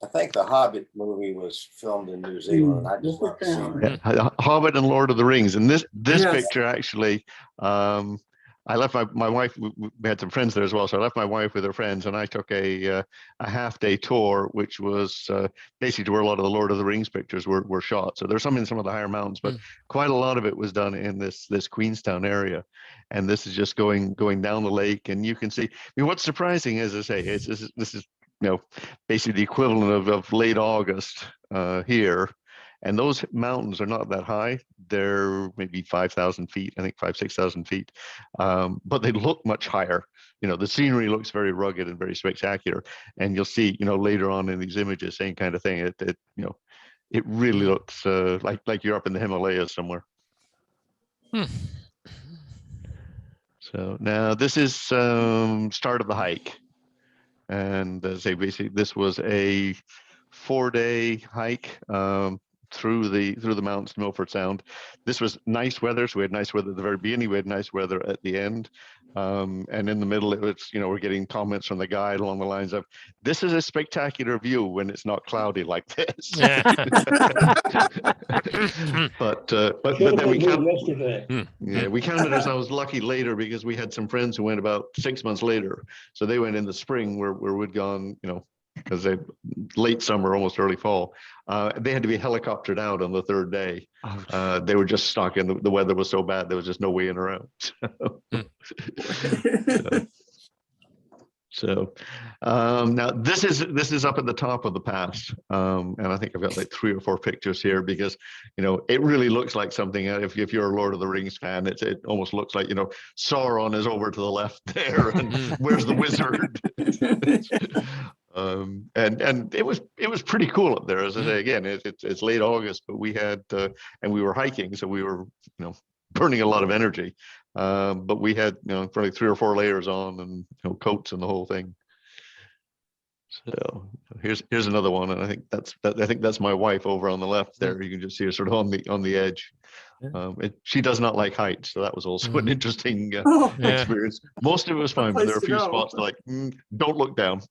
I think the Hobbit movie was filmed in New Zealand. I just not seen it. Yeah, Hobbit and Lord of the Rings, and this picture actually, I left my wife. We had some friends there as well, so I left my wife with her friends, and I took a half-day tour, which was basically where a lot of the Lord of the Rings pictures were shot. So there's some in some of the higher mountains, but quite a lot of it was done in this Queenstown area. And this is just going down the lake, and you can see. I mean, what's surprising, as I say, this is basically the equivalent of late August here. And those mountains are not that high. They're maybe 5,000 feet, I think 6,000 feet. But they look much higher. The scenery looks very rugged and very spectacular. And you'll see, later on in these images, same kind of thing. It really looks like you're up in the Himalayas somewhere. So now this is start of the hike. And as I say, basically, this was a 4-day hike through the mountains to Milford Sound. This was nice weather, so we had nice weather at the very beginning. We had nice weather at the end, and in the middle, it was we're getting comments from the guide along the lines of, "This is a spectacular view when it's not cloudy like this." Yeah. but then we yesterday. Yeah, we counted ourselves lucky later because we had some friends who went about 6 months later. So they went in the spring where we'd gone, because they late summer, almost early fall. They had to be helicoptered out on the third day. They were just stuck, and the weather was so bad there was just no way in or out. So now this is up at the top of the pass, and I think I've got like 3 or 4 pictures here because it really looks like something. If you're a Lord of the Rings fan, it almost looks like Sauron is over to the left there, and where's the wizard? And it was pretty cool up there. As I say again, it's late August, but we had and we were hiking, so we were burning a lot of energy. But we had probably 3 or 4 layers on, and coats and the whole thing. So here's another one, and I think that's my wife over on the left there. You can just see her sort of on the edge. She does not like heights, so that was also an interesting experience. Most of it was fine, but there are a few spots like don't look down.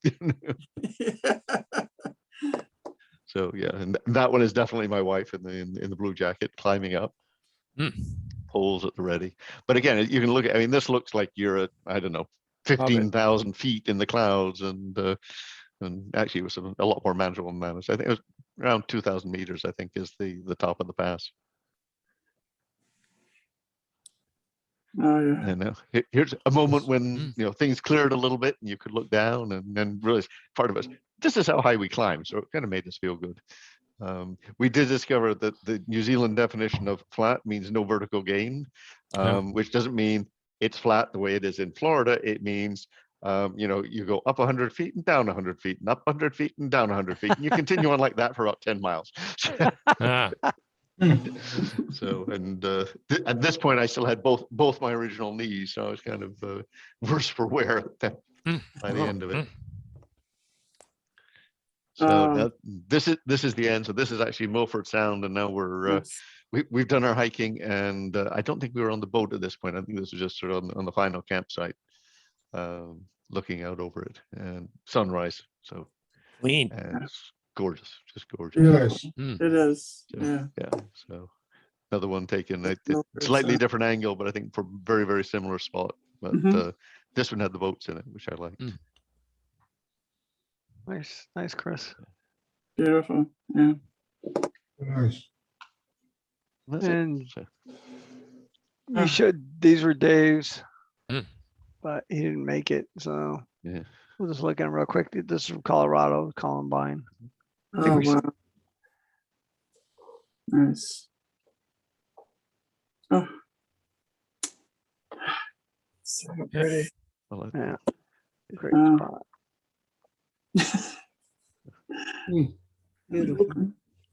So yeah, and that one is definitely my wife in the blue jacket climbing up. Poles at the ready. But again, you can look at, this looks like you're at, I don't know, 15,000 feet in the clouds, and actually it was a lot more manageable than that. I think it was around 2,000 meters, I think, is the top of the pass. Oh, yeah. And here's a moment when things cleared a little bit and you could look down and realize part of us, this is how high we climb. So it kind of made us feel good. We did discover that the New Zealand definition of flat means no vertical gain. Yeah. which doesn't mean it's flat the way it is in Florida. It means, you go up 100 feet and down 100 feet and up 100 feet and down 100 feet. And you continue on like that for about 10 miles. Ah, So, at this point, I still had both my original knees. So I was kind of worse for wear by the end of it. So now this is the end. So this is actually Milford Sound, and now we've done our hiking, and I don't think we were on the boat at this point. I think this was just sort of on the final campsite, looking out over it and sunrise. So clean. and it's gorgeous, just gorgeous. Yes. It is, So, yeah. yeah. So another one taken at a Milford slightly Sound. different angle, but I think for very, very similar spot. But Mhm. this one had the boats in it, which I liked. Nice, Chris. Beautiful, yeah. Nice. And that's it. And So, these were Dave's, Mm. but he didn't make it. So yeah. we'll just look at him real quick. This is from Colorado, Columbine. think Oh, we should- wow. Nice. Oh. So pretty. Well, Yeah, great Oh. spot. Beautiful.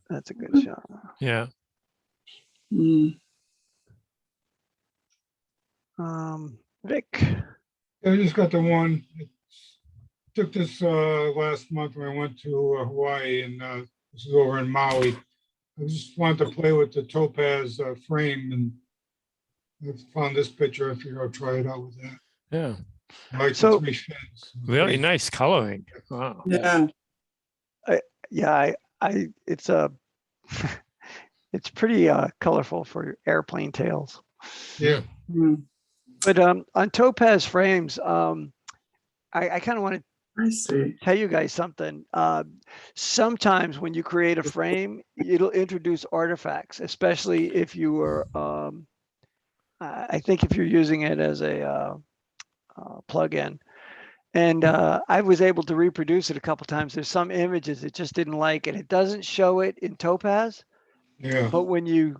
That's a good shot. Yeah. Mm. Vic. I just got the one. Took this last month when I went to Hawaii, and this is over in Maui. I just wanted to play with the topaz frame, and I found this picture. If you go try it out with that. Yeah. I like So- the three fins. Really nice coloring. Wow. Yeah. Yeah, it's it's pretty colorful for airplane tails. Yeah. Mm. But on topaz frames, I kind of want to I see. tell you guys something. Sometimes when you create a frame, it'll introduce artifacts, especially if you were, I think if you're using it as a plugin. And I was able to reproduce it a couple times. There's some images it just didn't like, and it doesn't show it in Topaz. Yeah. But when you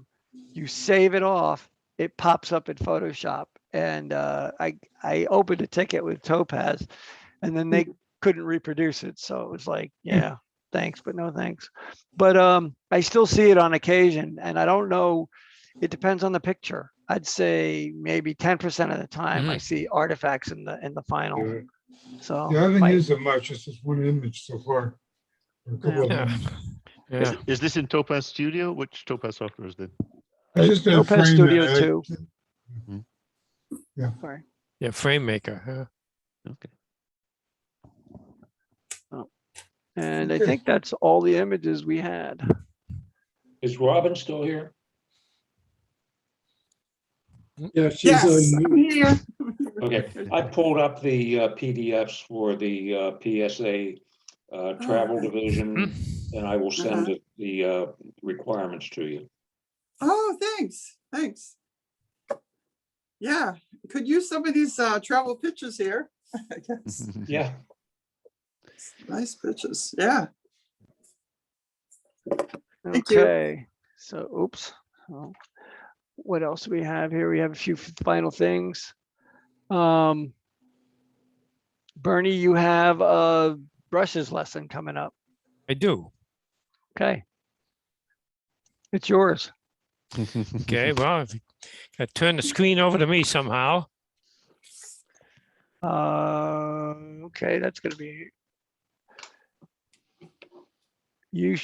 save it off, it pops up in Photoshop. And I opened a ticket with Topaz, and then they couldn't reproduce it. So it was like, yeah, thanks, but no thanks. But I still see it on occasion, and I don't know. It depends on the picture. I'd say maybe 10% of the time I see artifacts in the final. Yeah. So Yeah, I haven't might- used it much. It's just one image so far. Or a couple Yeah. of them. Yeah. Is this in Topaz Studio? Which Topaz software is this? I just did a Topaz frame Studio that I- 2. Yeah. Sorry. Yeah. Frame maker. Huh? Okay. And I Okay. think that's all the images we had. Is Robin still here? Yeah, she's Yes, on I'm mute. here. Okay, I pulled up the PDFs for the PSA travel okay. division, and I will send Uh-huh. the requirements to you. Oh, thanks. Yeah, could use some of these travel pictures here, I guess. Yeah, Nice pictures, yeah. Thank you. Okay. So, oops. Oh, what else do we have here? We have a few final things. Bernie, you have a brushes lesson coming up. I do. Okay. It's yours. Okay. Well, I turn the screen over to me somehow. Okay, that's gonna be. You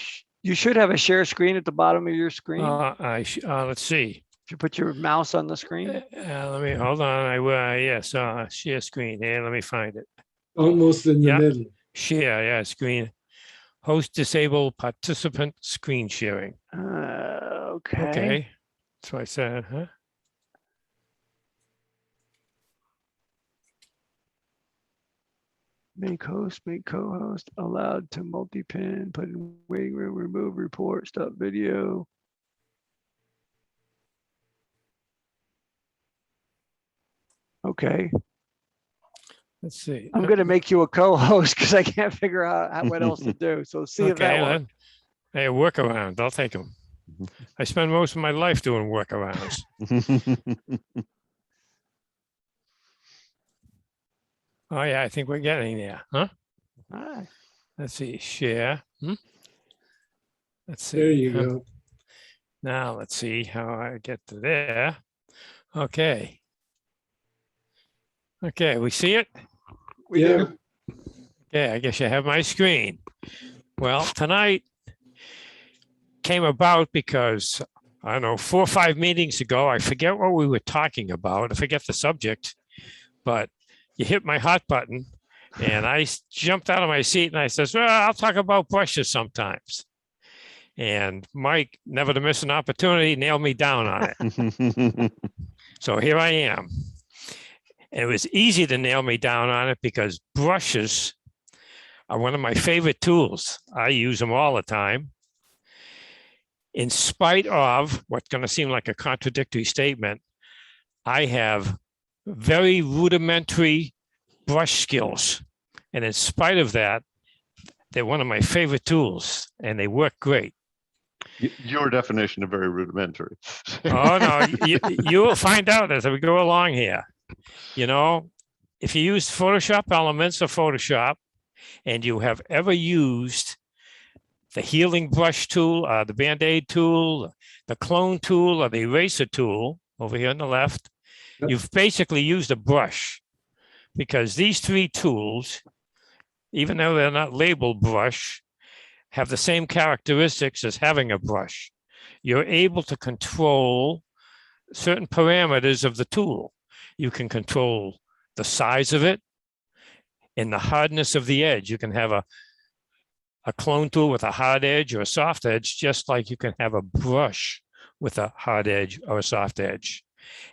should have a share screen at the bottom of your screen. Let's see. If you put your mouse on the screen. Let me hold on. Yes. Share screen. Here, let me find it. Almost in the Yeah. middle. Share. Yeah. Screen. Host disable participant screen sharing. Okay. Okay. That's what I said. Huh? Make host, make co-host, allowed to multi-pin, put in waiting room, remove report, stop video. Okay, Let's see. I'm gonna make you a co-host because I can't figure out what else to do. So see if that Okay. works. Then. Hey, workaround. I'll take them. I spend most of my life doing workarounds. Oh yeah, I think we're getting there, huh? All right. Let's see, share. Let's see. There you go. Now let's see how I get to there. Okay. Okay, we see it? We Yeah. do. Yeah, I guess you have my screen. Well, tonight came about because, I don't know, 4 or 5 meetings ago, I forget what we were talking about. I forget the subject, but you hit my hot button and I jumped out of my seat and I says, well, I'll talk about brushes sometimes. And Mike, never to miss an opportunity, nailed me down on it. So here I am. And it was easy to nail me down on it because brushes are one of my favorite tools. I use them all the time. In spite of what's going to seem like a contradictory statement, I have very rudimentary brush skills. And in spite of that, they're one of my favorite tools and they work great. Your definition of very rudimentary. Oh, no, you will find out as we go along here. You know, if you use Photoshop elements or Photoshop and you have ever used the healing brush tool, the Band-Aid tool, the clone tool, or the eraser tool over here on the left, Yep. you've basically used a brush because these 3 tools, even though they're not labeled brush, have the same characteristics as having a brush. You're able to control certain parameters of the tool. You can control the size of it and the hardness of the edge. You can have a clone tool with a hard edge or a soft edge, just like you can have a brush with a hard edge or a soft edge.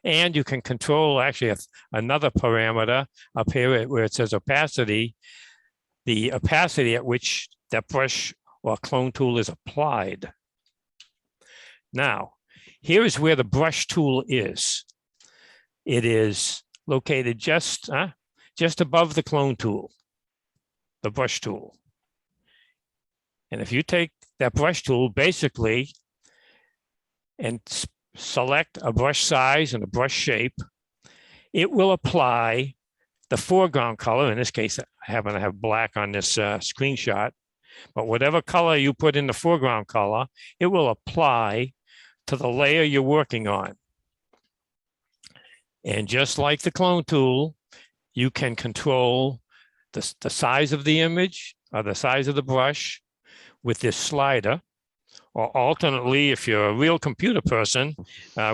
And you can control actually another parameter up here where it says opacity, the opacity at which that brush or clone tool is applied. Now, here is where the brush tool is. It is located just above the clone tool, the brush tool. And if you take that brush tool basically and select a brush size and a brush shape, it will apply the foreground color. In this case, I happen to have black on this screenshot, but whatever color you put in the foreground color, it will apply to the layer you're working on. And just like the clone tool, you can control the size of the image or the size of the brush with this slider, or alternately, if you're a real computer person,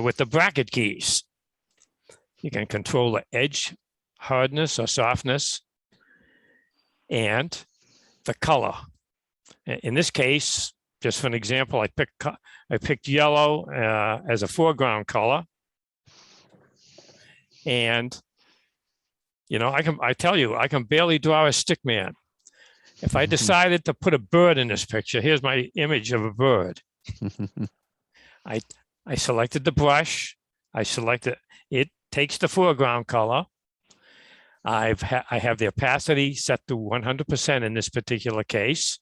with the bracket keys. You can control the edge hardness or softness and the color. In this case, just for an example, I picked yellow as a foreground color. And, you know, I tell you, I can barely draw a stick man. If I decided to put a bird in this picture, here's my image of a bird. I selected the brush. It takes the foreground color. I have the opacity set to 100% in this particular case.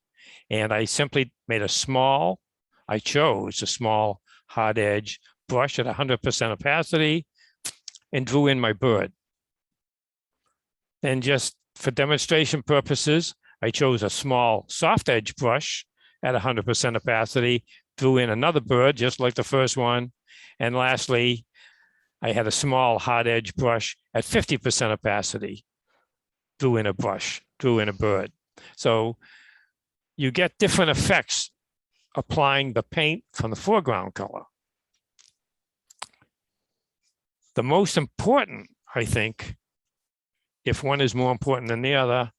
And I simply made I chose a small hard edge brush at 100% opacity and drew in my bird. And just for demonstration purposes, I chose a small soft edge brush at 100% opacity, drew in another bird, just like the first one. And lastly, I had a small hard edge brush at 50% opacity, drew in a bird. So you get different effects applying the paint from the foreground color. The most important, I think, if one is more important than the other,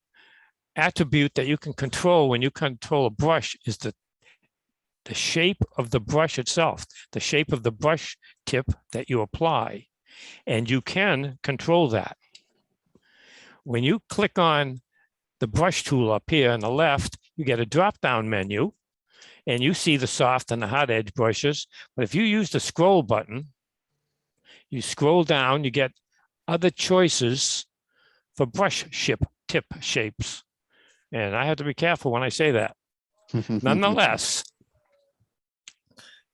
attribute that you can control when you control a brush is the shape of the brush itself, the shape of the brush tip that you apply. And you can control that. When you click on the brush tool up here on the left, you get a drop-down menu and you see the soft and the hard edge brushes. But if you use the scroll button, you scroll down, you get other choices for brush tip shapes. And I have to be careful when I say that. Nonetheless,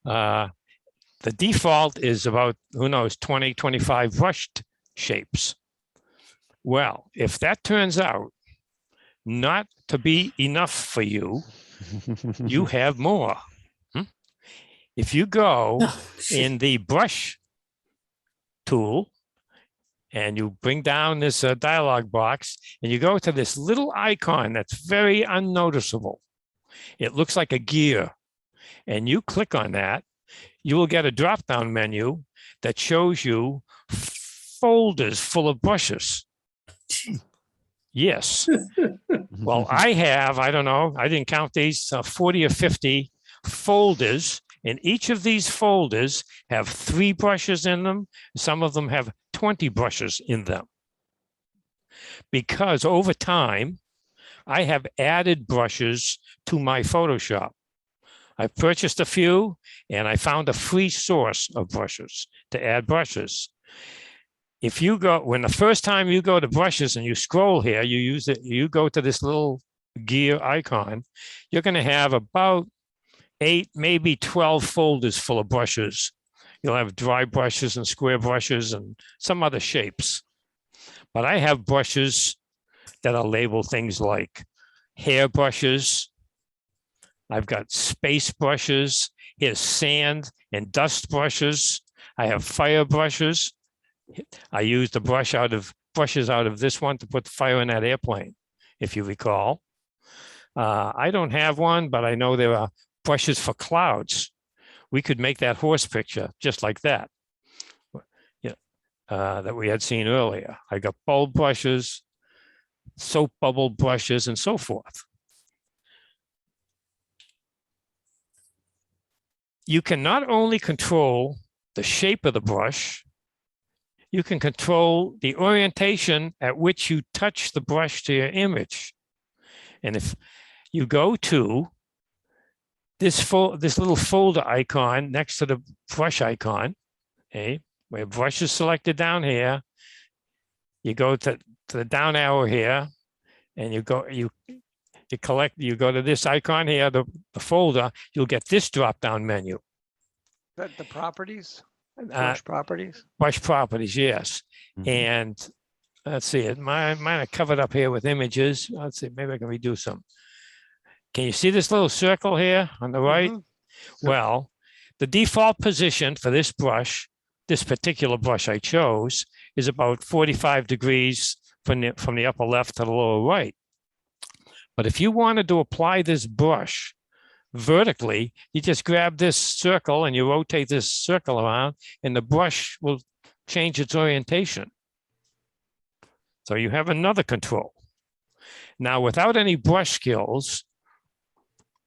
The default is about, who knows, 20, 25 brushed shapes. Well, if that turns out not to be enough for you, you have more. If you go in the brush tool and you bring down this dialog box and you go to this little icon that's very unnoticeable, it looks like a gear, and you click on that, you will get a drop-down menu that shows you folders full of brushes. Yes. Well, I have, I don't know, I didn't count these, 40 or 50 folders, and each of these folders have 3 brushes in them. Some of them have 20 brushes in them. Because over time, I have added brushes to my Photoshop. I purchased a few and I found a free source of brushes to add brushes. If you go, when the first time you go to brushes and you scroll here, you use it, you go to this little gear icon, you're going to have about 8, maybe 12 folders full of brushes. You'll have dry brushes and square brushes and some other shapes. But I have brushes that are labeled things like hair brushes. I've got space brushes. Here's sand and dust brushes. I have fire brushes. I used the brushes out of this one to put the fire in that airplane, if you recall. I don't have one, but I know there are brushes for clouds. We could make that horse picture just like that, that we had seen earlier. I got bulb brushes, soap bubble brushes, and so forth. You can not only control the shape of the brush, you can control the orientation at which you touch the brush to your image. And if you go to this little folder icon next to the brush icon, okay, where brush is selected down here, you go to the down arrow here, and you go to this icon here, the folder, you'll get this drop-down menu. That the properties, brush properties. Brush properties, yes. And let's see, mine are covered up here with images. Let's see, maybe I can redo some. Can you see this little circle here on the right? Well, the default position for this brush, this particular brush I chose, is about 45 degrees from the upper left to the lower right. But if you wanted to apply this brush vertically, you just grab this circle and you rotate this circle around and the brush will change its orientation. So you have another control. Now, without any brush skills,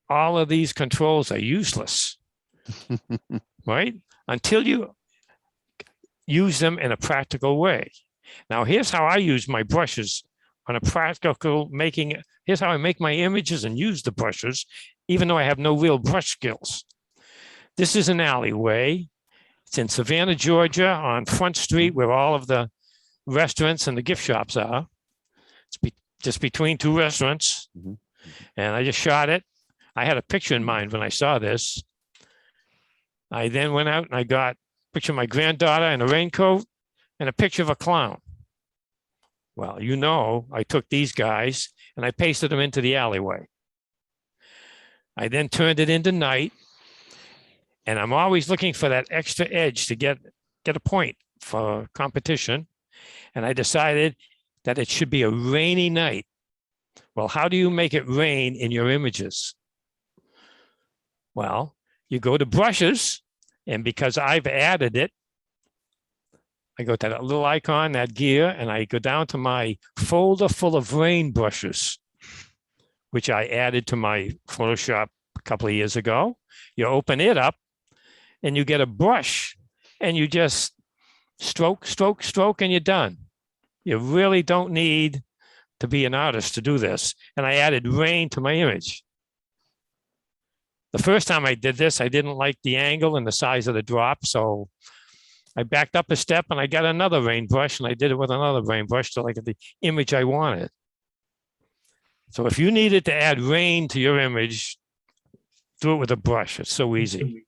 all of these controls are useless, right? Until you use them in a practical way. Now, here's how I use my brushes on a practical here's how I make my images and use the brushes, even though I have no real brush skills. This is an alleyway. It's in Savannah, Georgia, on Front Street, where all of the restaurants and the gift shops are. It's just between 2 restaurants. And I just shot it. I had a picture in mind when I saw this. I then went out and I got a picture of my granddaughter in a raincoat and a picture of a clown. Well, you know, I took these guys and I pasted them into the alleyway. I then turned it into night, and I'm always looking for that extra edge to get a point for competition. And I decided that it should be a rainy night. Well, how do you make it rain in your images? Well, you go to brushes, and because I've added it, I go to that little icon, that gear, and I go down to my folder full of rain brushes, which I added to my Photoshop a couple of years ago. You open it up and you get a brush and you just stroke, stroke, stroke, and you're done. You really don't need to be an artist to do this. And I added rain to my image. The first time I did this, I didn't like the angle and the size of the drop. So I backed up a step and I got another rain brush and I did it with another rain brush till I get the image I wanted. So if you needed to add rain to your image, do it with a brush. It's so easy.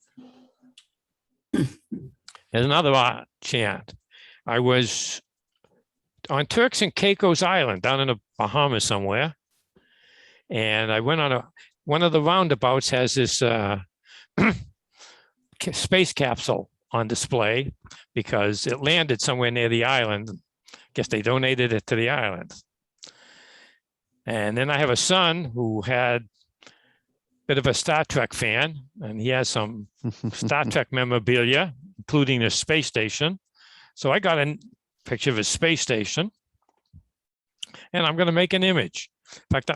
There's another chant. I was on Turks and Caicos Island down in the Bahamas somewhere. And I went on one of the roundabouts has this space capsule on display because it landed somewhere near the island. Guess they donated it to the island. And then I have a son who had a bit of a Star Trek fan, and he has some Star Trek memorabilia, including the space station. So I got a picture of his space station, and I'm going to make an image. In fact,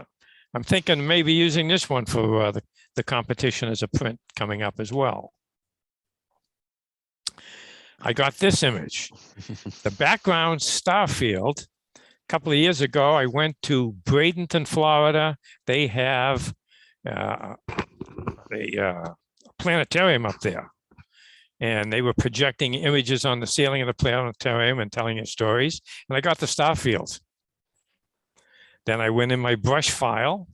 I'm thinking maybe using this one for the competition as a print coming up as well. I got this image. The background star field. A couple of years ago, I went to Bradenton, Florida. They have a planetarium up there. And they were projecting images on the ceiling of the planetarium and telling us stories. And I got the star field. Then I went in my brush file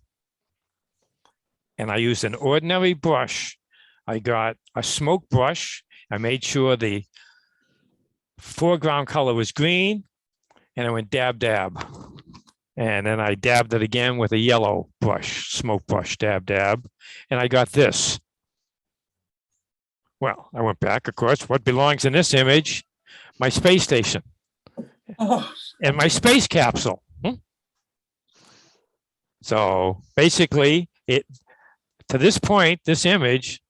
and I used an ordinary brush. I got a smoke brush. I made sure the foreground color was green, and I went dab, dab. And then I dabbed it again with a yellow brush, smoke brush, dab, dab. And I got this. Well, I went back, of course. What belongs in this image? My space station and my space capsule. So basically, to this point, this image,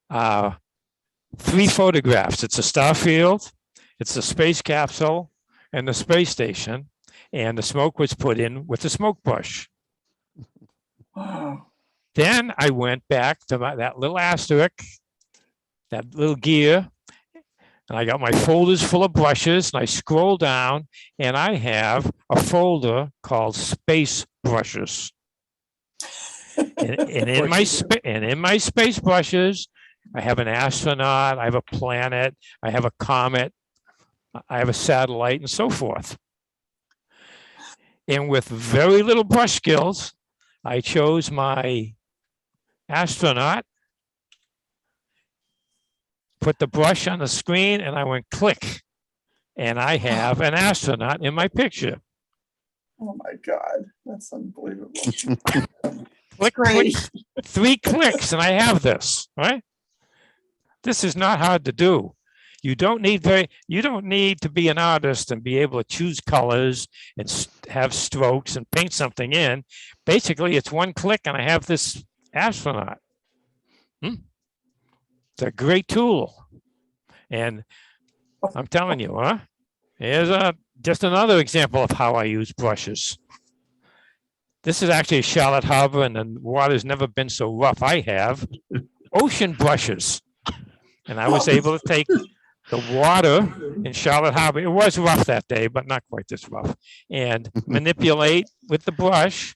3 photographs. It's a star field, it's the space capsule, and the space station. And the smoke was put in with the smoke brush. Wow. Then I went back to that little asterisk, that little gear, and I got my folders full of brushes, and I scroll down, and I have a folder called Space Brushes. And in my space brushes, I have an astronaut, I have a planet, I have a comet, I have a satellite, and so forth. And with very little brush skills, I chose my astronaut, put the brush on the screen, and I went click. And I have an astronaut in my picture. Oh my God, that's unbelievable. Click, Great. click, 3 clicks, and I have this, right? This is not hard to do. You don't need to be an artist and be able to choose colors and have strokes and paint something in. Basically, it's 1 click, and I have this astronaut. It's a great tool. And I'm telling you, here's just another example of how I use brushes. This is actually Charlotte Harbor, and the water's never been so rough. I have ocean brushes. And I was able to take the water in Charlotte Harbor. It was rough that day, but not quite this rough. And manipulate with the brush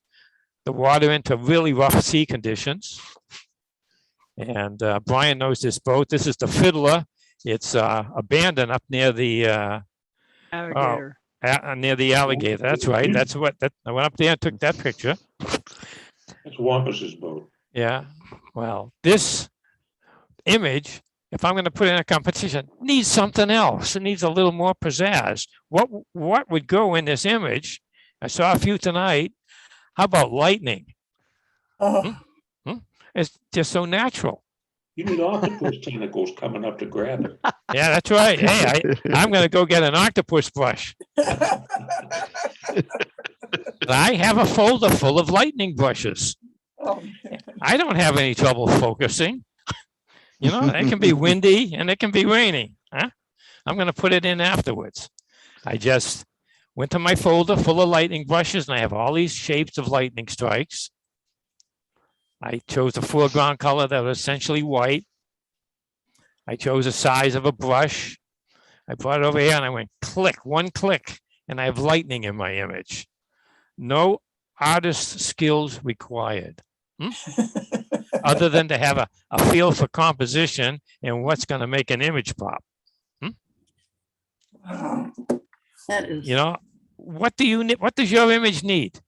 the water into really rough sea conditions. And Brian knows this boat. This is the Fiddler. It's abandoned up near the Alligator. near the alligator. That's right. That's what I went up there and took that picture. It's Wampus's boat. Yeah. Well, this image, if I'm going to put it in a competition, needs something else. It needs a little more pizzazz. What would go in this image? I saw a few tonight. How about lightning? It's just so natural. You need octopus tentacles coming up to grab it. Yeah, that's right. Hey, I'm going to go get an octopus brush. I have a folder full of lightning brushes. Oh, I don't have any trouble focusing. You know, it can be windy and it can be raining. I'm going to put it in afterwards. I just went to my folder full of lightning brushes, and I have all these shapes of lightning strikes. I chose a foreground color that was essentially white. I chose a size of a brush. I brought it over here and I went click, 1 click, and I have lightning in my image. No artist skills required. Other than to have a feel for composition and what's going to make an image pop. That is. You know, what do you need? What does your image need?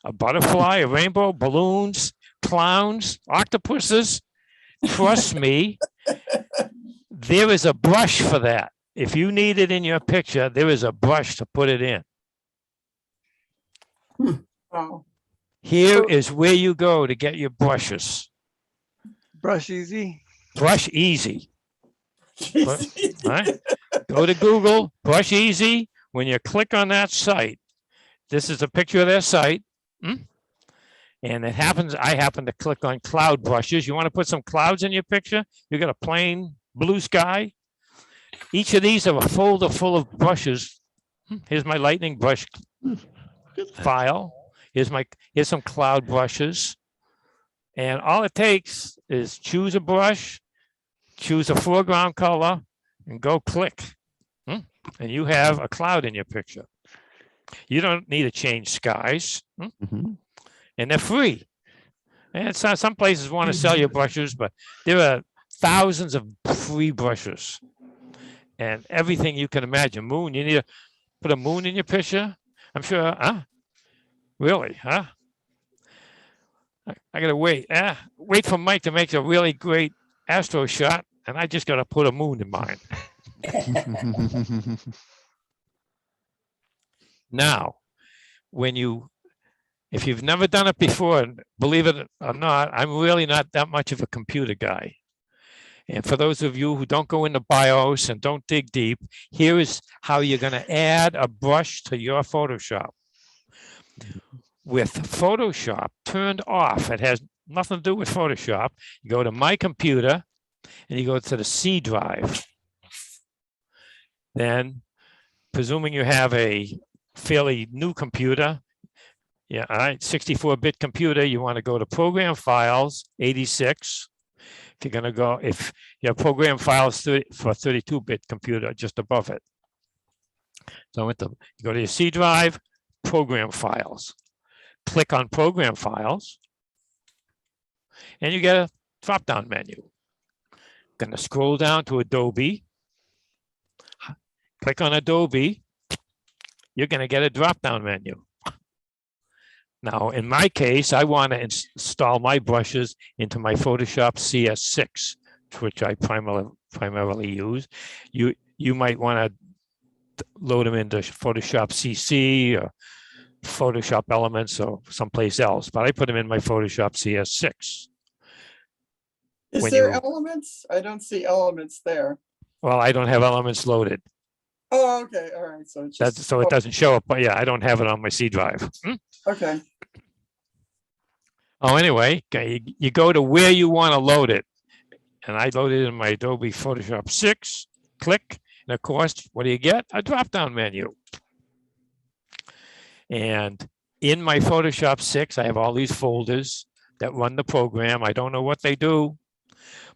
A butterfly, a rainbow, balloons, clowns, octopuses? Trust me, There is a brush for that. If you need it in your picture, there is a brush to put it in. Oh, Here is where you go to get your brushes. Brush easy. Brush Easy. Right? Go to Google, Brush Easy. When you click on that site, this is a picture of their site. And it happens, I happen to click on cloud brushes. You want to put some clouds in your picture? You got a plain blue sky. Each of these are a folder full of brushes. Here's my lightning brush file. Here's some cloud brushes. And all it takes is choose a brush, choose a foreground color, and go click. And you have a cloud in your picture. You don't need to change skies. And they're free. And some places want to sell you brushes, but there are thousands of free brushes. And everything you can imagine. Moon, you need to put a moon in your picture? I'm sure, Really, huh? I gotta wait. Wait for Mike to make a really great astro shot, and I just gotta put a moon in mine. Now, if you've never done it before, and believe it or not, I'm really not that much of a computer guy. And for those of you who don't go into BIOS and don't dig deep, here is how you're going to add a brush to your Photoshop. With Photoshop turned off, it has nothing to do with Photoshop. You go to My Computer and you go to the C drive. Then, presuming you have a fairly new computer, yeah, all right, 64-bit computer, you want to go to Program Files, 86. If your program files for 32-bit computer, just above it. So you go to your C drive, Program Files. Click on Program Files, and you get a drop-down menu. Going to scroll down to Adobe. Click on Adobe. You're going to get a drop-down menu. Now, in my case, I want to install my brushes into my Photoshop CS6, which I primarily use. You might want to load them into Photoshop CC or Photoshop Elements or someplace else, but I put them in my Photoshop CS6. is there elements? I don't see elements there. Well, I don't have Elements loaded. Oh, okay, all right, so it's just. So it doesn't show up, but yeah, I don't have it on my C drive. Okay. Oh, anyway, you go to where you want to load it. And I loaded it in my Adobe Photoshop 6, click, and of course, what do you get? A drop-down menu. And in my Photoshop 6, I have all these folders that run the program. I don't know what they do,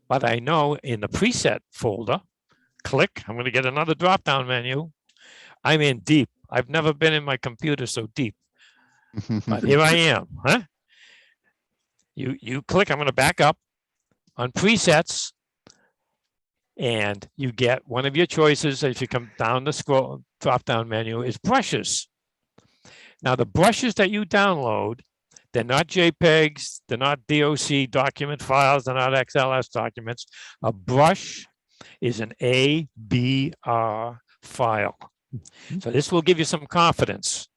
but I know in the preset folder, click, I'm going to get another drop-down menu. I'm in deep. I've never been in my computer so deep, but here I am, huh? You click, I'm going to back up on presets, and you get one of your choices. If you come down the scroll drop-down menu is brushes. Now the brushes that you download, they're not JPEGs, they're not DOC document files, they're not XLS documents. A brush is an ABR file. So this will give you some confidence.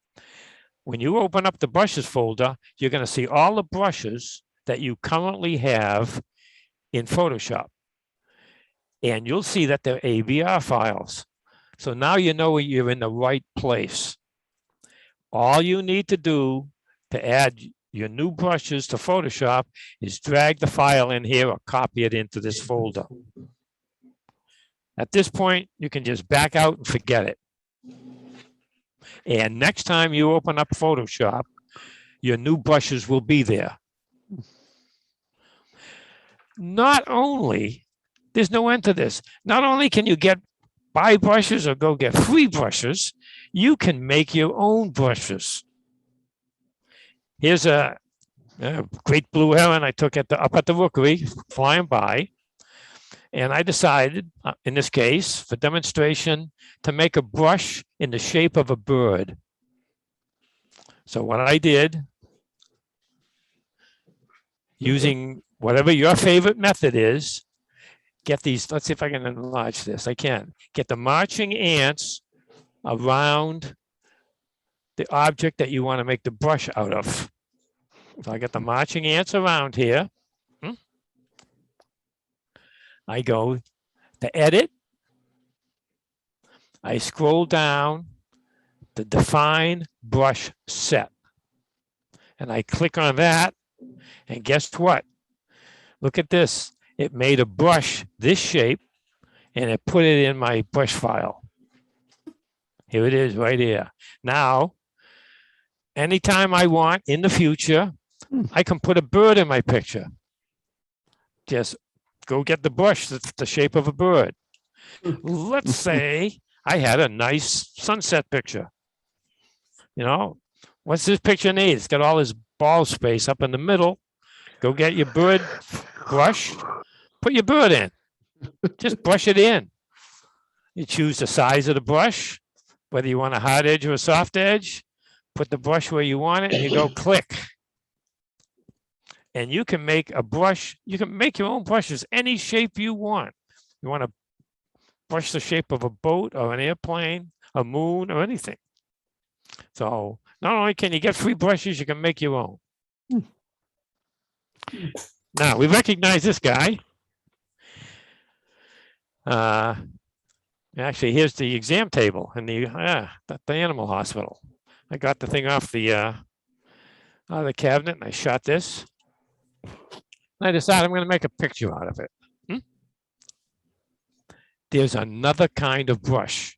When you open up the brushes folder, you're going to see all the brushes that you currently have in Photoshop. And you'll see that they're ABR files. So now you know you're in the right place. All you need to do to add your new brushes to Photoshop is drag the file in here or copy it into this folder. At this point, you can just back out and forget it. And next time you open up Photoshop, your new brushes will be there. Not only, there's no end to this. Not only can you buy brushes or go get free brushes, you can make your own brushes. Here's a great blue heron I took up at the rookery, flying by. And I decided, in this case, for demonstration, to make a brush in the shape of a bird. So what I did, using whatever your favorite method is, get these, let's see if I can enlarge this. I can get the marching ants around the object that you want to make the brush out of. So I got the marching ants around here. I go to edit. I scroll down to define brush set. And I click on that. And guess what? Look at this. It made a brush this shape and it put it in my brush file. Here it is right here. Now, anytime I want in the future, I can put a bird in my picture. Just go get the brush that's the shape of a bird. Let's say I had a nice sunset picture. You know, what's this picture need? It's got all this ball space up in the middle. Go get your bird brush, put your bird in. Just brush it in. You choose the size of the brush, whether you want a hard edge or a soft edge. Put the brush where you want it and you go click. And you can make a brush, you can make your own brushes any shape you want. You want to brush the shape of a boat or an airplane, a moon or anything. So not only can you get free brushes, you can make your own. Now we recognize this guy. Actually, here's the exam table in the animal hospital. I got the thing off the cabinet and I shot this. I decided I'm going to make a picture out of it. There's another kind of brush.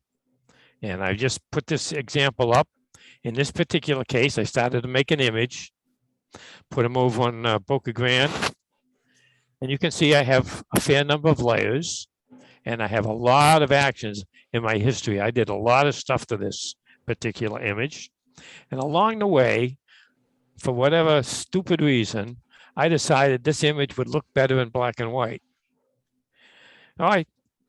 And I just put this example up. In this particular case, I started to make an image, put them over on Boca Grande. And you can see I have a fair number of layers and I have a lot of actions in my history. I did a lot of stuff to this particular image. And along the way, for whatever stupid reason, I decided this image would look better in black and white. All right,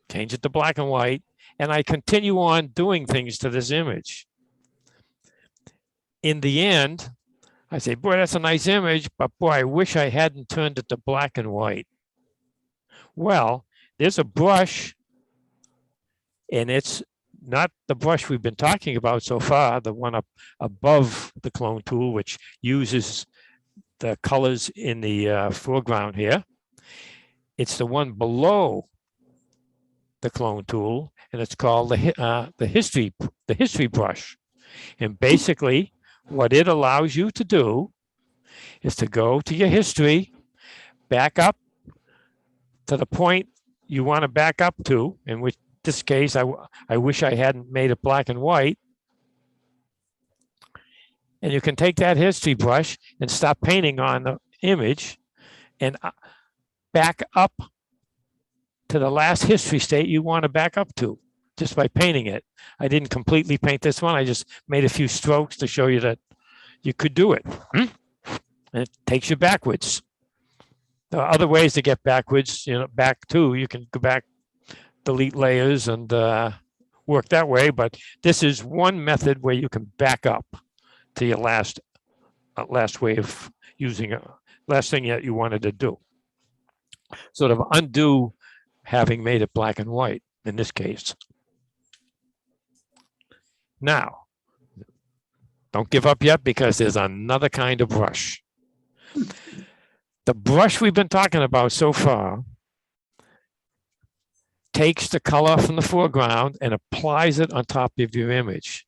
change it to black and white, and I continue on doing things to this image. In the end, I say, boy, that's a nice image, but boy, I wish I hadn't turned it to black and white. Well, there's a brush, and it's not the brush we've been talking about so far, the one up above the clone tool, which uses the colors in the foreground here. It's the one below the clone tool, and it's called the history brush. And basically, what it allows you to do is to go to your history, back up to the point you want to back up to, in which this case, I wish I hadn't made it black and white. And you can take that history brush and stop painting on the image and back up to the last history state you want to back up to just by painting it. I didn't completely paint this one. I just made a few strokes to show you that you could do it. And it takes you backwards. There are other ways to get backwards, back too. You can go back, delete layers and work that way. But this is one method where you can back up to your last way of using last thing that you wanted to do. Sort of undo having made it black and white in this case. Now, don't give up yet because there's another kind of brush. The brush we've been talking about so far takes the color from the foreground and applies it on top of your image.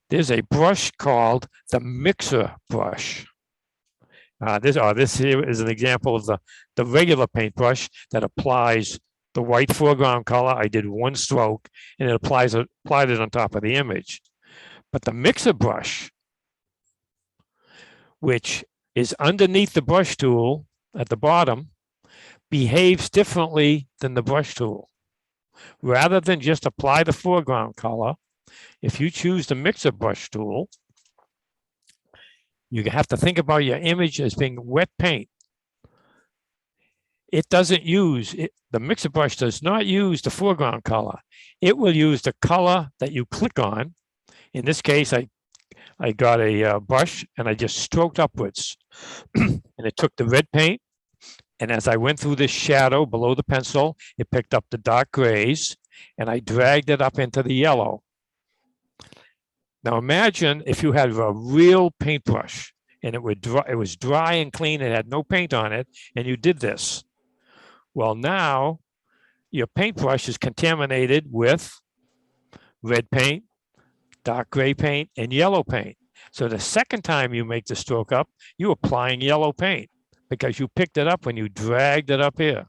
There's a brush called the mixer brush. This here is an example of the regular paintbrush that applies the white foreground color. I did one stroke and it applied it on top of the image. But the mixer brush, which is underneath the brush tool at the bottom, behaves differently than the brush tool. Rather than just apply the foreground color, if you choose the mixer brush tool, you have to think about your image as being wet paint. It doesn't use, the mixer brush does not use the foreground color. It will use the color that you click on. In this case, I got a brush and I just stroked upwards. And it took the red paint, And as I went through this shadow below the pencil, it picked up the dark grays and I dragged it up into the yellow. Now imagine if you had a real paintbrush and it was dry and clean, it had no paint on it, and you did this. Well, now your paintbrush is contaminated with red paint, dark gray paint, and yellow paint. So the second time you make the stroke up, you're applying yellow paint because you picked it up when you dragged it up here.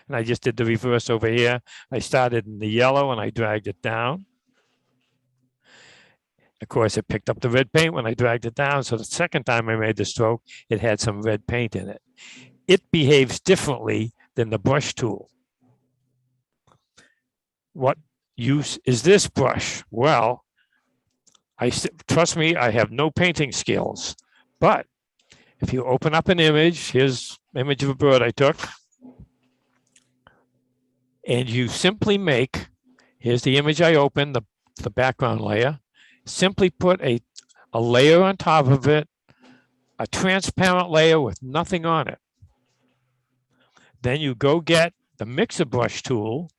And I just did the reverse over here. I started in the yellow and I dragged it down. Of course, it picked up the red paint when I dragged it down. So the second time I made the stroke, it had some red paint in it. It behaves differently than the brush tool. What use is this brush? Well, trust me, I have no painting skills, but if you open up an image, here's an image of a bird I took, and you simply make, here's the image I opened, the background layer, simply put a layer on top of it, a transparent layer with nothing on it. Then you go get the mixer brush tool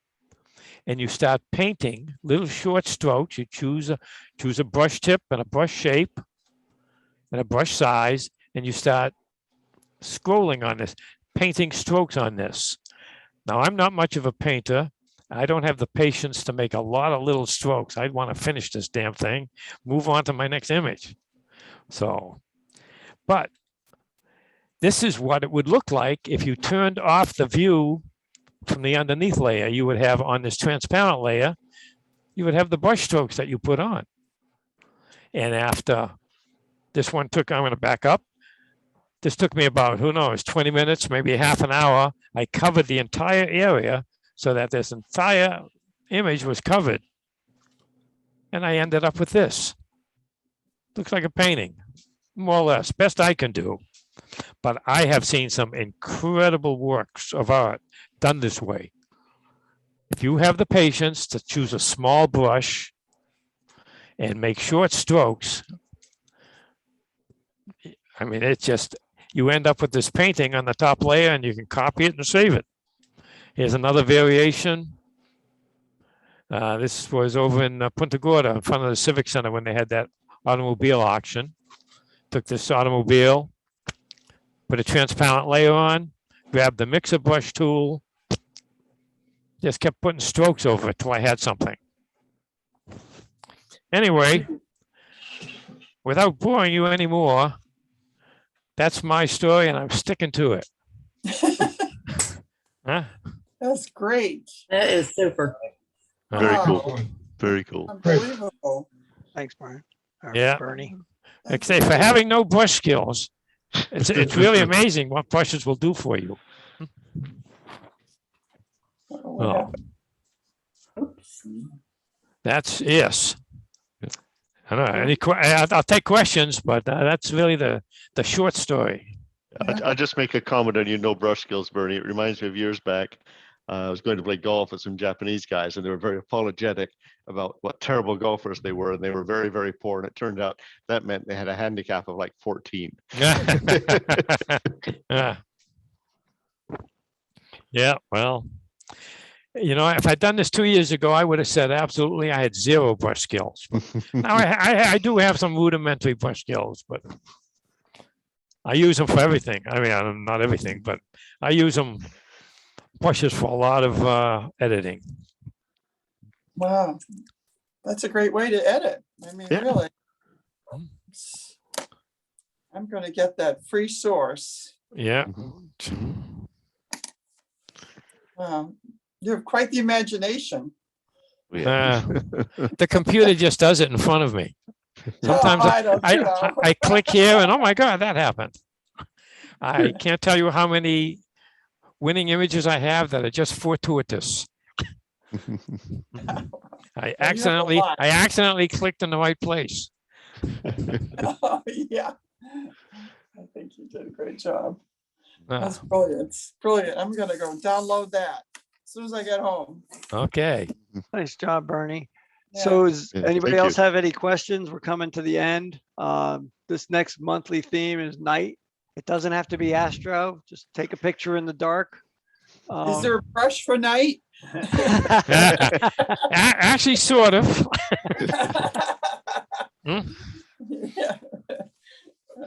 and you start painting little short strokes. You choose a brush tip and a brush shape and a brush size, and you start scrolling on this, painting strokes on this. Now, I'm not much of a painter. I don't have the patience to make a lot of little strokes. I want to finish this damn thing, move on to my next image. So, but this is what it would look like if you turned off the view from the underneath layer. You would have on this transparent layer, you would have the brush strokes that you put on. And after this one took, I'm going to back up. This took me about, who knows, 20 minutes, maybe half an hour. I covered the entire area so that this entire image was covered. And I ended up with this. Looks like a painting, more or less, best I can do. But I have seen some incredible works of art done this way. If you have the patience to choose a small brush and make short strokes, I mean, it's just, you end up with this painting on the top layer and you can copy it and save it. Here's another variation. This was over in Punta Gorda in front of the Civic Center when they had that automobile auction. Took this automobile, put a transparent layer on, grabbed the mixer brush tool, just kept putting strokes over it till I had something. Anyway, without boring you anymore, that's my story and I'm sticking to it. Huh? That's great. That is super. Very Wow. cool. Very cool. Unbelievable. Thanks, Brian. Or Yeah. Bernie. Like I say, for having no brush skills, it's really amazing what brushes will do for you. What Oh, happened? Oops. that's yes. I don't know. I'll take questions, but that's really the short story. I'll just make a comment on your no brush skills, Bernie. It reminds me of years back. I was going to play golf with some Japanese guys, and they were very apologetic about what terrible golfers they were, and they were very, very poor. And it turned out that meant they had a handicap of like 14. Yeah. Yeah, well, you know, if I'd done this 2 years ago, I would have said absolutely I had zero brush skills. Now I do have some rudimentary brush skills, but I use them for everything. I mean, not everything, but I use them brushes for a lot of editing. Wow. That's a great way to edit. I mean, Yeah. really. I'm going to get that free source. Yeah. Wow. You have quite the imagination. The computer just does it in front of me. Sometimes I don't know. I click here and oh my God, that happened. I can't tell you how many winning images I have that are just fortuitous. I accidentally clicked in the right place. Oh, yeah. I think you did a great job. Ah, That's brilliant. Brilliant. I'm going to go download that as soon as I get home. okay. Nice job, Bernie. Yeah. So is Yeah, anybody thank else you. have any questions? We're coming to the end. This next monthly theme is night. It doesn't have to be Astro. Just take a picture in the dark. Is there a brush for night? Actually, sort of. Hmm? Yeah.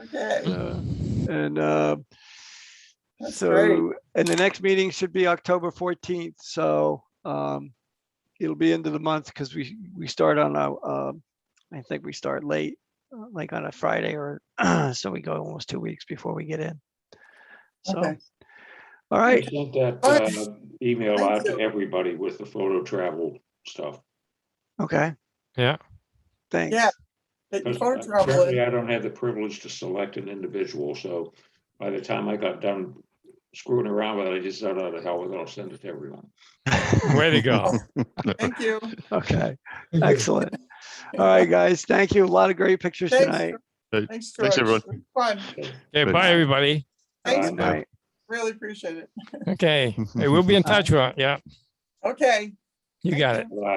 Okay, And that's great. so, and the next meeting should be October 14th. So it'll be into the month because we start on I think we start late, like on a Friday or so we go almost 2 weeks before we get in. So, Okay. all I right. sent that email Thank out to you. everybody with the photo travel stuff. Okay. Yeah. Thanks. Yeah. Get your Because photo travel apparently in. I don't have the privilege to select an individual, so by the time I got done screwing around with it, I just said, oh, the hell with it, I'll send it to everyone. Way to go. Thank you. Okay. Thank you. Excellent. All right, guys. Thank you. A lot of great pictures Thanks. tonight. Thanks, Thanks, George. everyone. Fun. Okay, Good. bye, everybody. Thanks, Good Bye. night. really appreciate it. Okay, hey, we'll be in touch. Yeah, Okay. you Thank got you. it. Bye.